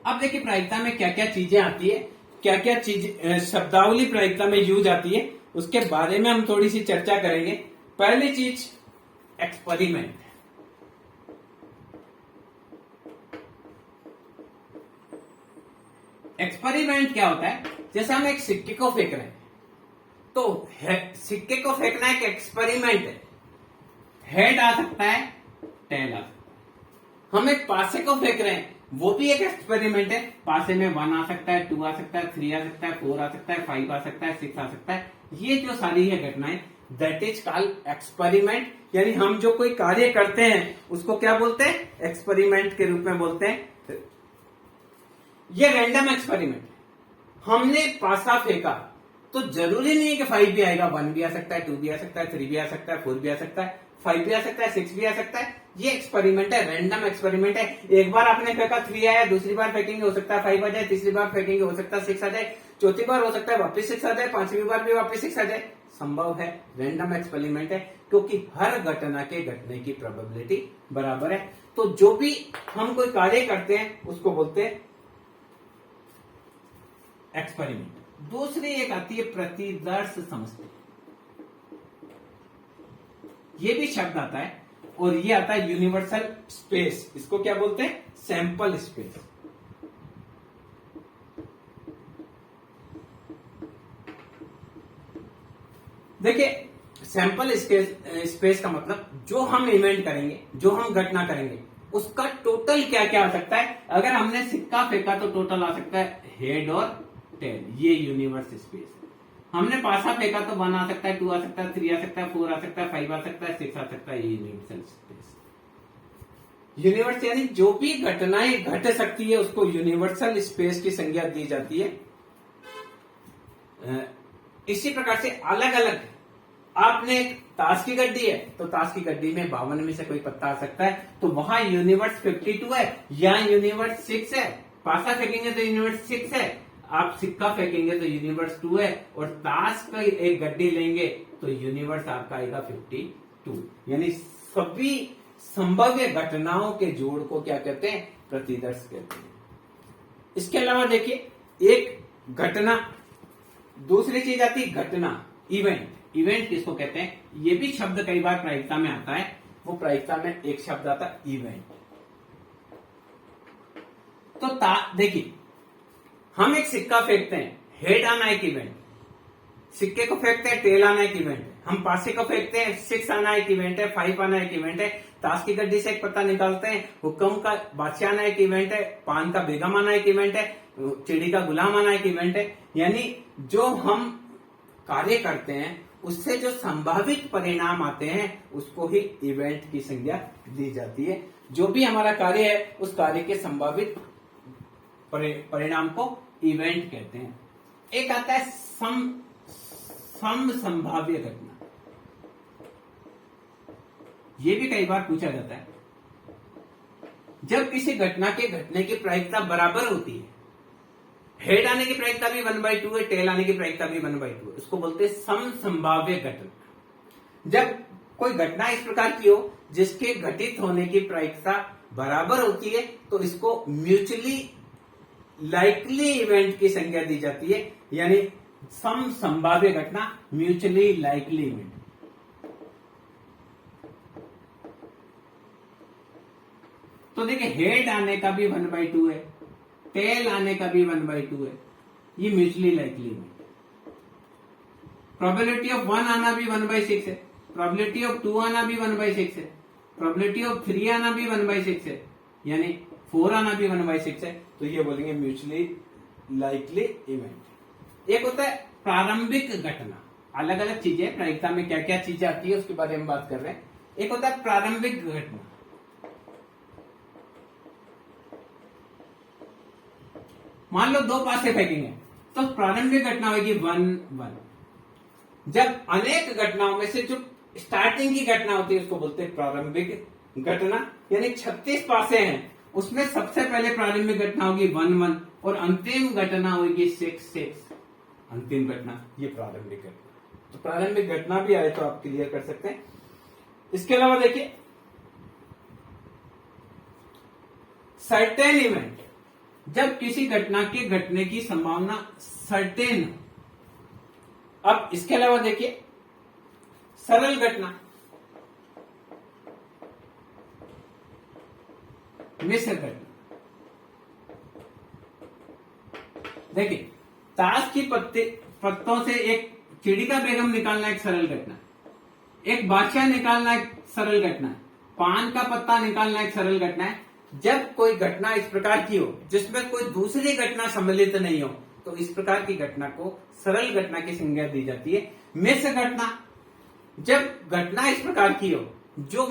अब देखिए प्रायिकता में क्या क्या चीजें आती है, क्या क्या चीज शब्दावली प्रायिकता में यूज आती है, उसके बारे में हम थोड़ी सी चर्चा करेंगे। पहली चीज एक्सपेरिमेंट। एक्सपेरिमेंट क्या होता है, जैसे हम एक सिक्के को फेंक रहे हैं तो सिक्के को फेंकना एक एक्सपेरिमेंट है। हेड आ सकता है, टेल आ सकता है। हम एक पासे को फेंक रहे हैं, वो भी एक एक्सपेरिमेंट है। पासे में 1 आ सकता है, 2 आ सकता है, 3 आ सकता है, 4 आ सकता है, 5 आ सकता है, 6 आ सकता है। ये जो सारी है घटनाएं दैट इज कॉल्ड एक्सपेरिमेंट। यानी हम जो कोई कार्य करते हैं उसको क्या बोलते हैं, एक्सपेरिमेंट के रूप में बोलते हैं। ये रैंडम एक्सपेरिमेंट, हमने पासा फेंका तो जरूरी नहीं है कि 5 भी आएगा, 1 भी आ सकता है, 2 भी आ सकता है, 3 भी आ सकता है, 4 भी आ सकता है, 5 भी आ सकता है, 6 भी आ सकता है। ये एक्सपेरिमेंट है, रैंडम एक्सपेरिमेंट है। एक बार आपने फेंका 3 आया, दूसरी बार फेंकेंगे हो सकता है 5 आ जाए, तीसरी बार फेंकेंगे हो सकता है 6 आ जाए, चौथी बार हो सकता है वापस 6 आ जाए, 5वीं बार भी वापस 6 आ जाए। संभव है, रैंडम एक्सपेरिमेंट है, क्योंकि हर घटना के घटने की प्रोबेबिलिटी बराबर है। तो जो भी हम कोई कार्य करते हैं उसको बोलते हैं एक्सपेरिमेंट। दूसरी एक आती है प्रतिदर्श समष्टि। ये भी शब्द आता है और ये आता है यूनिवर्सल स्पेस। इसको क्या बोलते हैं, सैंपल स्पेस। देखिए, सैंपल स्पेस का मतलब जो हम इवेंट करेंगे, जो हम घटना करेंगे, उसका टोटल क्या क्या आ सकता है। अगर हमने सिक्का फेंका तो टोटल आ सकता है हेड और टेल, ये यूनिवर्स स्पेस है। हमने पासा फेंका तो 1 आ सकता है, 2 आ सकता है, 3 आ सकता है, 4 आ सकता है, 5 आ सकता है, 6 आ सकता है, ये यूनिवर्सल स्पेस। यूनिवर्स यानी जो भी घटनाएं घट सकती है उसको यूनिवर्सल स्पेस की संज्ञा दी जाती है। इसी प्रकार से अलग अलग, आपने एक ताश की गड्डी है तो ताश की गड्डी में 52 में से कोई पत्ता आ सकता है, तो वहां यूनिवर्स 52 है या यूनिवर्स 6 है। पासा फेंकेंगे तो यूनिवर्स 6 है, आप सिक्का फेंकेंगे तो यूनिवर्स 2 है, और ताश का एक गड्डी लेंगे तो यूनिवर्स आपका आएगा 52। यानी सभी संभाव्य घटनाओं के जोड़ को क्या कहते हैं, प्रतिदर्श कहते हैं। इसके अलावा देखिए, एक घटना, दूसरी चीज आती है घटना, इवेंट। इवेंट किसको कहते हैं, ये भी शब्द कई बार प्रायिकता में आता है। वो प्रायिकता में एक शब्द आता है इवेंट। तो देखिए, हम एक सिक्का फेंकते हैं, हेड आना एक इवेंट, सिक्के को फेंकते हैं टेल आना एक इवेंट है, हम पासे को फेंकते हैं 6 आना एक इवेंट है, 5 आना एक इवेंट है, ताश की गड्डी से एक पत्ता निकालते हैं, हुक्म का बादशाह आना एक इवेंट है, पान का बेगम आना एक इवेंट है, चिड़ी का गुलाम आना एक इवेंट है। यानी जो हम कार्य करते हैं उससे जो संभावित परिणाम आते हैं उसको ही इवेंट की संज्ञा दी जाती है। जो भी हमारा कार्य है उस कार्य के संभावित परिणाम को इवेंट कहते हैं। एक आता है संभाव्य घटना, ये भी कई बार पूछा जाता है। जब किसी घटना के घटने की प्रायिकता बराबर होती है, हेड आने की प्रायिकता भी 1/2 है, टेल आने की प्रायिकता भी 1/2 है, इसको बोलते हैं समसंभाव्य घटना। जब कोई घटना इस प्रकार की हो जिसके घटित होने की प्रायिकता बराबर होती है तो इसको म्यूचुअली लाइकली इवेंट की संज्ञा दी जाती है। यानी समसंभाव्य घटना, म्यूचुअली लाइकली इवेंट। तो देखिए, हेड आने का भी 1/2 है, टेल आने का भी 1/2 है, ये म्यूचुअली लाइकली है। प्रोबेबिलिटी ऑफ 1 आना भी 1/6 है, प्रोबेबिलिटी ऑफ 2 आना भी 1/6 है, प्रोबेबिलिटी ऑफ 3 आना भी 1/6 है, यानी 4 आना भी 1/6 है। तो ये बोलेंगे म्यूचुअली लाइकली इवेंट। एक होता है प्रारंभिक घटना। अलग अलग चीजें प्रायिकता में क्या क्या चीजें आती है उसके बारे में बात कर रहे हैं। एक होता है प्रारंभिक घटना। मान लो 2 पासे फेंकेंगे तो प्रारंभिक घटना होगी 1-1। जब अनेक घटनाओं में से जो स्टार्टिंग की घटना होती है उसको बोलते हैं प्रारंभिक घटना। यानी 36 पासे हैं, उसमें सबसे पहले प्रारंभिक घटना होगी 1-1 और अंतिम घटना होगी 6-6। अंतिम घटना, ये प्रारंभिक घटना। तो प्रारंभिक घटना भी आए तो आप क्लियर कर सकते हैं। इसके अलावा देखिए, सर्टेन इवेंट, जब किसी घटना के घटने की संभावना सर्टेन। अब इसके अलावा देखिए, सरल घटना, मिश्र घटना। देखिए, ताश की पत्तों से एक चिड़ी का बेगम निकालना एक सरल घटना, एक बादशाह निकालना एक सरल घटना, पान का पत्ता निकालना एक सरल घटना है। जब कोई घटना इस प्रकार की हो जिसमें कोई दूसरी घटना सम्मिलित नहीं हो तो इस प्रकार की घटना को सरल घटना की संज्ञा दी जाती है। मिश्र घटना, जब घटना इस प्रकार की हो जो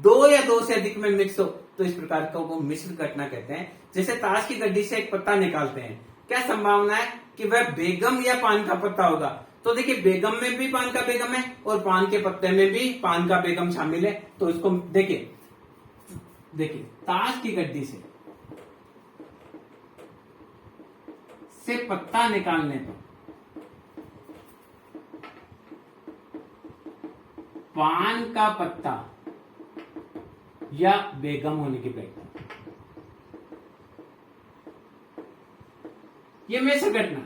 2 या 2 से अधिक में मिक्स हो तो इस प्रकार को वो मिश्र घटना कहते हैं। जैसे ताश की गड्डी से एक पत्ता निकालते हैं, क्या संभावना है कि वह बेगम या पान का पत्ता होगा। तो देखिए, बेगम में भी पान का बेगम है और पान के पत्ते में भी पान का बेगम शामिल है। तो इसको देखिए, ताश की गड्डी से पत्ता निकालने पर पान का पत्ता या बेगम होने की प्रायिकता, ये मिश्र घटना।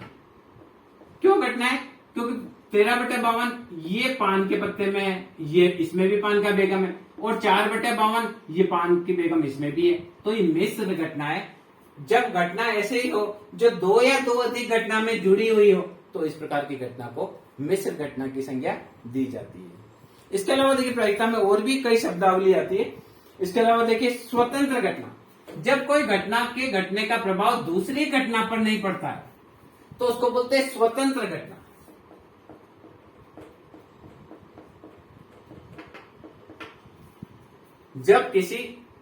क्यों घटना है? क्योंकि 13/52 ये पान के पत्ते में है, ये इसमें भी पान का बेगम है, और 4/52 ये पान की बेगम इसमें भी है। तो ये मिश्र घटना है। जब घटना ऐसे ही हो जो 2 या 2 अधिक घटना में जुड़ी हुई हो तो इस प्रकार की घटना को मिश्र घटना की संज्ञा दी जाती है। इसके अलावा देखिए प्रायिकता में और भी कई शब्दावली आती है। इसके अलावा देखिए स्वतंत्र घटना, जब कोई घटना के घटने का प्रभाव दूसरी घटना पर नहीं पड़ता है तो उसको बोलते हैं स्वतंत्र घटना। जब किसी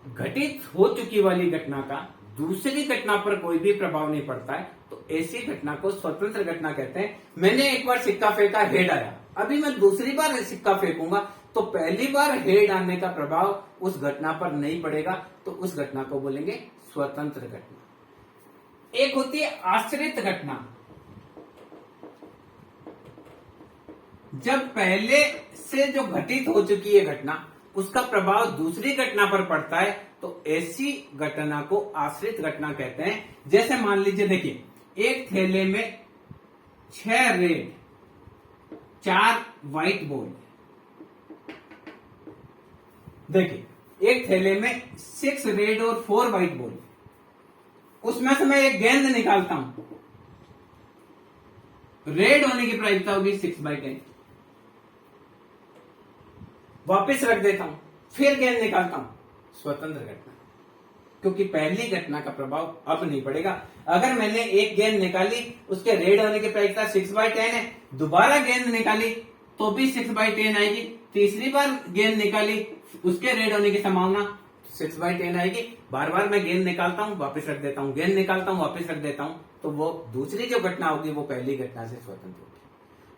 घटित हो चुकी वाली घटना का दूसरी घटना पर कोई भी प्रभाव नहीं पड़ता है तो ऐसी घटना को स्वतंत्र घटना कहते हैं। मैंने एक बार सिक्का फेंका, हेड आया, अभी मैं दूसरी बार सिक्का फेंकूंगा तो पहली बार हेड आने का प्रभाव उस घटना पर नहीं पड़ेगा, तो उस घटना को बोलेंगे स्वतंत्र घटना। एक होती है आश्रित घटना, जब पहले से जो घटित हो चुकी है घटना उसका प्रभाव दूसरी घटना पर पड़ता है तो ऐसी घटना को आश्रित घटना कहते हैं। जैसे मान लीजिए देखिए, एक थैले में 6 रेड 4 व्हाइट बॉल, देखिए एक थैले में 6 रेड और 4 व्हाइट बॉल, उसमें से मैं एक गेंद निकालता हूं, रेड होने की प्रायिकता होगी 6/10, वापस रख देता हूं, फिर गेंद निकालता हूं, स्वतंत्र घटना, क्योंकि पहली घटना का प्रभाव अब नहीं पड़ेगा। अगर मैंने एक गेंद निकाली, उसके रेड होने की प्रायिकता 6/10 है, दोबारा गेंद निकाली तो भी 6/10 आएगी, तीसरी बार गेंद निकाली उसके रेड होने की संभावना 6/10 आएगी। बार बार मैं गेंद निकालता हूं, वापस रख देता हूं, गेंद निकालता हूं, वापस रख देता हूं, तो वो दूसरी जो घटना होगी वो पहली घटना से स्वतंत्र होगी।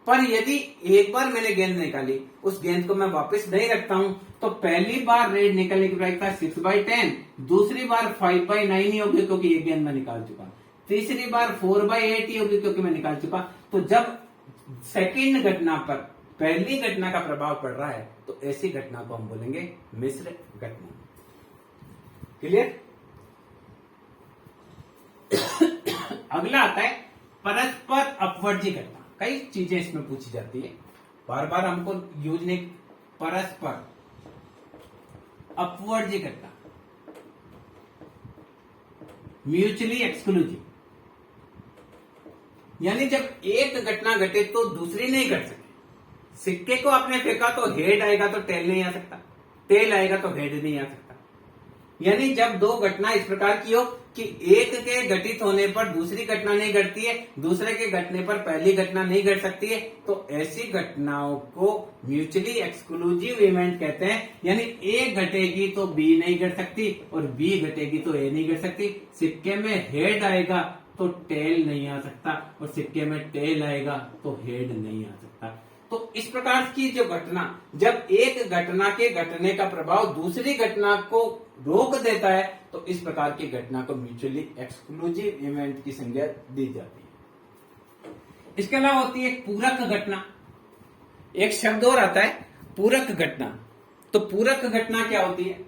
पर यदि एक बार मैंने गेंद निकाली, उस गेंद को मैं वापस नहीं रखता हूं, तो पहली बार रेड निकलने की प्रायिकता 6/10, दूसरी बार 5/9 ही होगी क्योंकि एक गेंद मैं निकाल चुका, तीसरी बार 4/8 ही होगी क्योंकि मैं निकाल चुका। तो जब सेकंड घटना पर पहली घटना का प्रभाव पड़ रहा है तो ऐसी घटना को हम बोलेंगे मिश्र घटना। क्लियर? अगला आता है परस्पर अपवर्जी घटना। कई चीजें इसमें पूछी जाती है, बार बार हमको यूज नहीं। परस्पर अपवर्जी घटना, म्यूचुअली एक्सक्लूसिव, यानी जब एक घटना घटे तो दूसरी नहीं घट सकती। सिक्के को आपने फेंका तो हेड आएगा तो टेल नहीं आ सकता, टेल आएगा तो हेड नहीं आ सकता। यानी जब दो घटना इस प्रकार की हो कि एक के घटित होने पर दूसरी घटना नहीं घटती है, दूसरे के घटने पर पहली घटना नहीं घट सकती है, तो ऐसी घटनाओं को म्यूचुअली एक्सक्लूसिव इवेंट कहते हैं। यानी ए घटेगी तो बी नहीं घट सकती और बी घटेगी तो ए नहीं घट सकती। सिक्के में हेड आएगा तो टेल नहीं आ सकता और सिक्के में टेल आएगा तो हेड नहीं आ सकता। तो इस प्रकार की जो घटना, जब एक घटना के घटने का प्रभाव दूसरी घटना को रोक देता है तो इस प्रकार की घटना को म्यूचुअली एक्सक्लूसिव इवेंट की संज्ञा दी जाती है। इसके अलावा होती है पूरक घटना। एक शब्द और आता है पूरक घटना। तो पूरक घटना क्या होती है?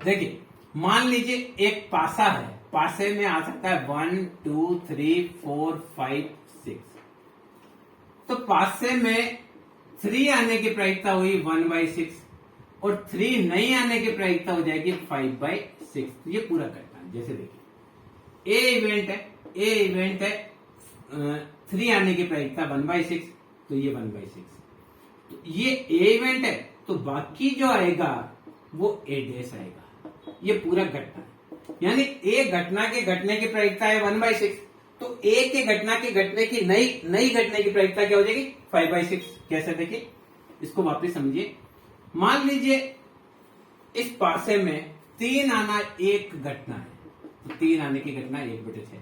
देखिए, मान लीजिए एक पासा है, पासे में आ सकता है 1 2 3 4 5 6। तो पासे में 3 आने की प्रायिकता हुई 1/6 और 3 नहीं आने की प्रायिकता हो जाएगी 5/6। ये पूरा घटना। जैसे देखिए ए इवेंट है 3 आने की प्रायिकता 1/6, तो ये 1/6। तो ये ए इवेंट है तो बाकी जो आएगा वो ए डैश आएगा। ये पूरा घटना है। यानी ए घटना के घटने की प्रायिकता है 1/6, तो ए के घटना के घटने की नई घटने की प्रायिकता क्या हो जाएगी 5/6। कैसे? देखिए, इसको वापस समझिए। मान लीजिए इस पासे में 3 आना एक घटना है, तो 3 आने की घटना 1/6।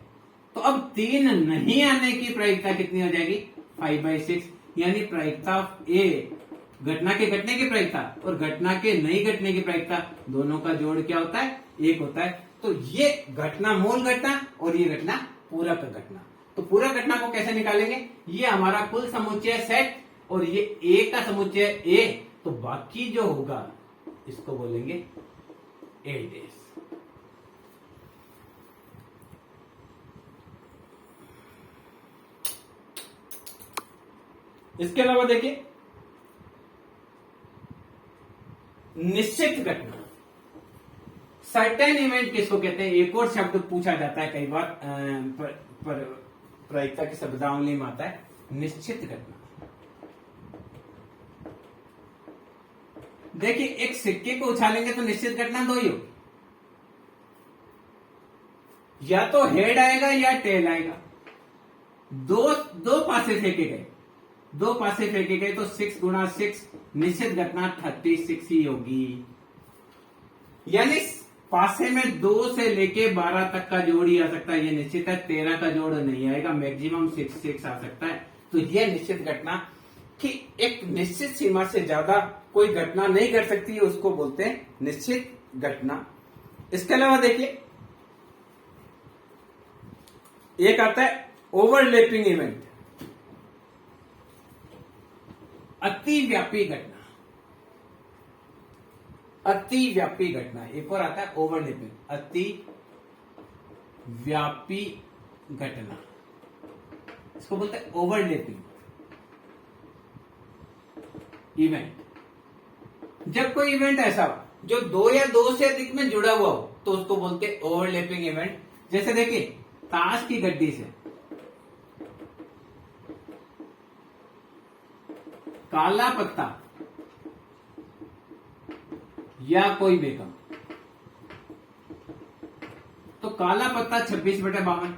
तो अब 3 नहीं आने की प्रायिकता कितनी हो जाएगी 5/6। यानी प्रायिकता ए, घटना के घटने की प्रायिकता और घटना के नहीं घटने की प्रायिकता, दोनों का जोड़ क्या होता है 1 होता है। तो ये घटना मूल घटना और ये घटना पूरक घटना। तो पूरक घटना को कैसे निकालेंगे? ये हमारा कुल समुच्चय सेट और ये ए का समुच्चय ए, तो बाकी जो होगा इसको बोलेंगे ए डैश। इसके अलावा देखिए निश्चित घटना। सर्टेन इवेंट किसको कहते हैं? एक और शब्द पूछा जाता है कई बार प्रायिकता की शब्दावली में आता है, निश्चित घटना। देखिए, एक सिक्के को उछालेंगे तो निश्चित घटना दो ही होगी, या तो हेड आएगा या टेल आएगा। दो पासे फेंके गए, तो 6 गुणा 6 निश्चित घटना 36 ही होगी। यानी पासे में 2 से लेके 12 तक का जोड़ ही आ सकता है, ये निश्चित है। 13 का जोड़ नहीं आएगा, मैक्सिमम 6 आ सकता है। तो ये निश्चित घटना कि एक निश्चित सीमा से ज्यादा कोई घटना नहीं घट सकती है, उसको बोलते हैं निश्चित घटना। इसके अलावा देखिए, एक आता है ओवरलैपिंग इवेंट, अतिव्यापी घटना। अतिव्यापी घटना, एक और आता है ओवरलैपिंग, अतिव्यापी घटना, इसको बोलते हैं ओवरलैपिंग इवेंट। जब कोई इवेंट ऐसा हो जो 2 या 2 से अधिक में जुड़ा हुआ हो तो उसको बोलते हैं ओवरलैपिंग इवेंट। जैसे देखिए, ताश की गड्डी से काला पत्ता या कोई बेगम, तो काला पत्ता 26/52,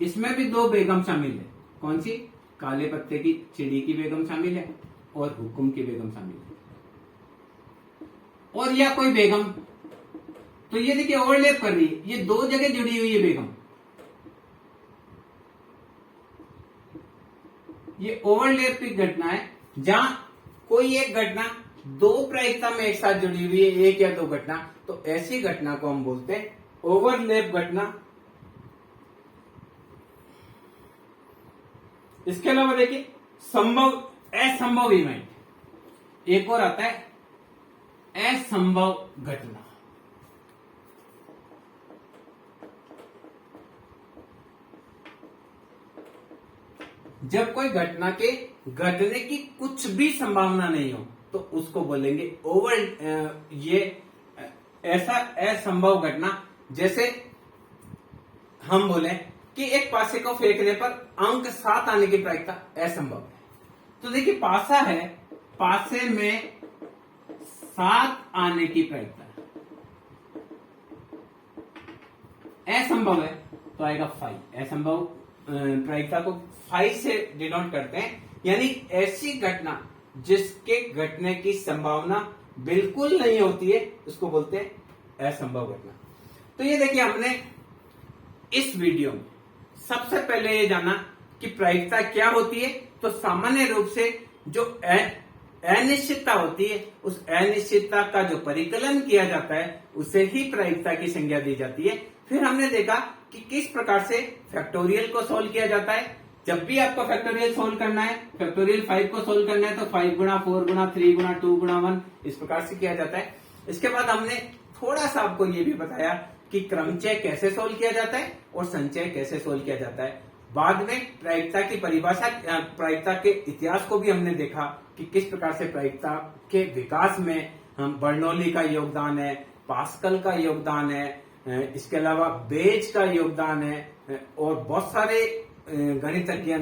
इसमें भी 2 बेगम शामिल है। कौन सी? काले पत्ते की चिड़ी की बेगम शामिल है और हुकुम की बेगम शामिल है, और या कोई बेगम। तो ये देखिए ओवरलैप कर रही है, ये 2 जगह जुड़ी हुई है बेगम। ये ओवरलैप की घटना है, जहां कोई एक घटना 2 प्रायिकता में एक साथ जुड़ी हुई है, 1 या 2 घटना, तो ऐसी घटना को हम बोलते हैं ओवरलैप घटना। इसके अलावा देखिए, असंभव इवेंट, एक और आता है असंभव घटना। जब कोई घटना के घटने की कुछ भी संभावना नहीं हो तो उसको बोलेंगे ये ऐसा असंभव घटना। जैसे हम बोले कि एक पासे को फेंकने पर अंक 7 आने की प्रायिकता असंभव है। तो देखिए, पासा है, पासे में 7 आने की प्रायिकता असंभव है, तो आएगा 5। असंभव प्रायिकता को 5 से डिनोट करते हैं, यानी ऐसी घटना जिसके घटने की संभावना बिल्कुल नहीं होती है, उसको बोलते हैं असंभव घटना। तो ये देखिए, हमने इस वीडियो में सबसे पहले ये जाना कि प्रायिकता क्या होती है। तो सामान्य रूप से जो अनिश्चितता होती है, उस अनिश्चितता का जो परिकलन किया जाता है उसे ही प्रायिकता की संज्ञा दी जाती है। फिर हमने देखा कि किस प्रकार से फैक्टोरियल को सोल्व किया जाता है। जब भी आपको फैक्टोरियल सोल्व करना है, फैक्टोरियल 5 को सोल्व करना है, तो 5 गुणा 4 गुणा 3 गुणा 2 गुणा 1 इस प्रकार से किया जाता है। इसके बाद हमने थोड़ा सा आपको ये भी बताया कि क्रमचय कैसे सोल्व किया जाता है और संचय कैसे सोल्व किया जाता है। बाद में प्रायिकता की परिभाषा, प्रायिकता के इतिहास को भी हमने देखा कि किस प्रकार से प्रायिकता के विकास में हम बर्नौली का योगदान है, पास्कल का योगदान है, इसके अलावा बेज का योगदान है, और बहुत सारे गणितज्ञ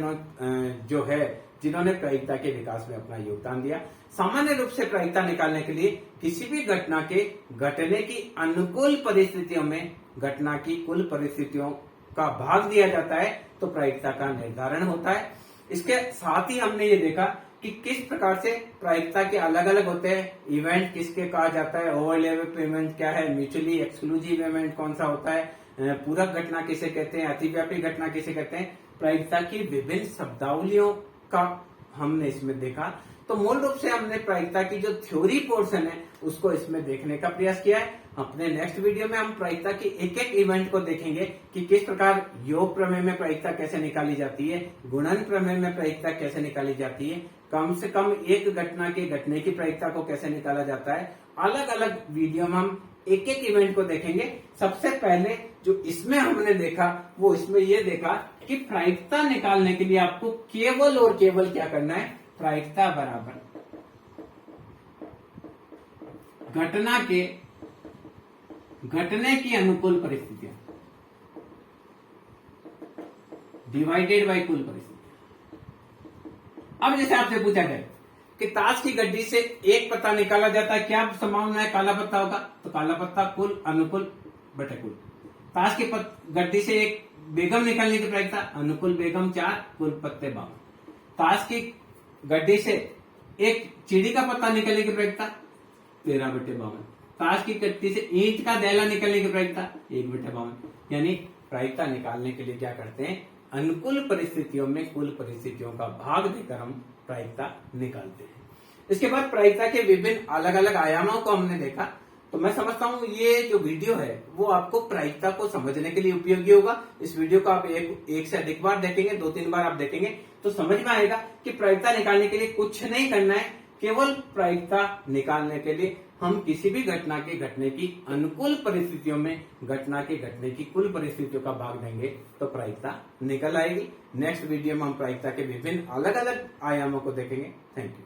जो है जिन्होंने प्रायिकता के विकास में अपना योगदान दिया। सामान्य रूप से प्रायिकता निकालने के लिए किसी भी घटना के घटने की अनुकूल परिस्थितियों में घटना की कुल परिस्थितियों का भाग दिया जाता है, तो प्रायिकता का निर्धारण होता है। इसके साथ ही हमने ये देखा कि किस प्रकार से प्रायिकता के अलग अलग होते हैं। इवेंट किसके कहा जाता है, ओवरलैप इवेंट क्या है, म्यूचुअली एक्सक्लूसिव इवेंट कौन सा होता है, पूरक घटना किसे कहते हैं, अतिव्यापी घटना किसे कहते हैं। प्रायिकता की विभिन्न शब्दावलियों का हमने इसमें देखा। तो मूल रूप से हमने प्रायिकता की जो थ्योरी पोर्शन है उसको इसमें देखने का प्रयास किया है। अपने नेक्स्ट वीडियो में हम प्रायिकता की एक एक इवेंट को देखेंगे कि किस प्रकार योग प्रमेय में प्रायिकता कैसे निकाली जाती है, गुणन प्रमेय में प्रायिकता कैसे निकाली जाती है, कम से कम एक घटना के घटने की प्रायिकता को कैसे निकाला जाता है। अलग अलग वीडियो में हम एक एक इवेंट को देखेंगे। सबसे पहले जो इसमें हमने देखा वो इसमें ये देखा कि प्रायिकता निकालने के लिए आपको केवल और केवल क्या करना है, प्रायिकता बराबर घटना के घटने की अनुकूल परिस्थितियां डिवाइडेड बाय कुल परिस्थितियां। अब जैसे आपसे पूछा गया कि ताश की गड्डी से एक पत्ता निकाला जाता है, क्या संभावना है काला पत्ता होगा? तो काला पत्ता कुल अनुकूल बटे कुल। ताश की गड्डी से एक बेगम निकालने की प्रायिकता अनुकूल बेगम 4 कुल पत्ते 52। ताश की गड्डी से एक चिड़ी का पत्ता निकालने की प्रायिकता 13 बटे 52। ताश की गड्डी से ईंट का दैला निकालने की प्रायिकता 1 बटे 52। यानी प्रायिकता निकालने के लिए क्या करते हैं? अनुकूल परिस्थितियों में कुल परिस्थितियों का भाग देकर हम प्रायिकता निकालते हैं। इसके बाद प्रायिकता के विभिन्न अलग अलग आयामों को हमने देखा। तो मैं समझता हूं ये जो वीडियो है वो आपको प्रायिकता को समझने के लिए उपयोगी होगा। इस वीडियो को आप एक से अधिक बार देखेंगे, 2-3 बार आप देखेंगे तो समझ में आएगा कि प्रायिकता निकालने के लिए कुछ नहीं करना है। केवल प्रायिकता निकालने के लिए हम किसी भी घटना के घटने की अनुकूल परिस्थितियों में घटना के घटने की कुल परिस्थितियों का भाग देंगे तो प्रायिकता निकल आएगी। नेक्स्ट वीडियो में हम प्रायिकता के विभिन्न अलग अलग आयामों को देखेंगे। Thank you.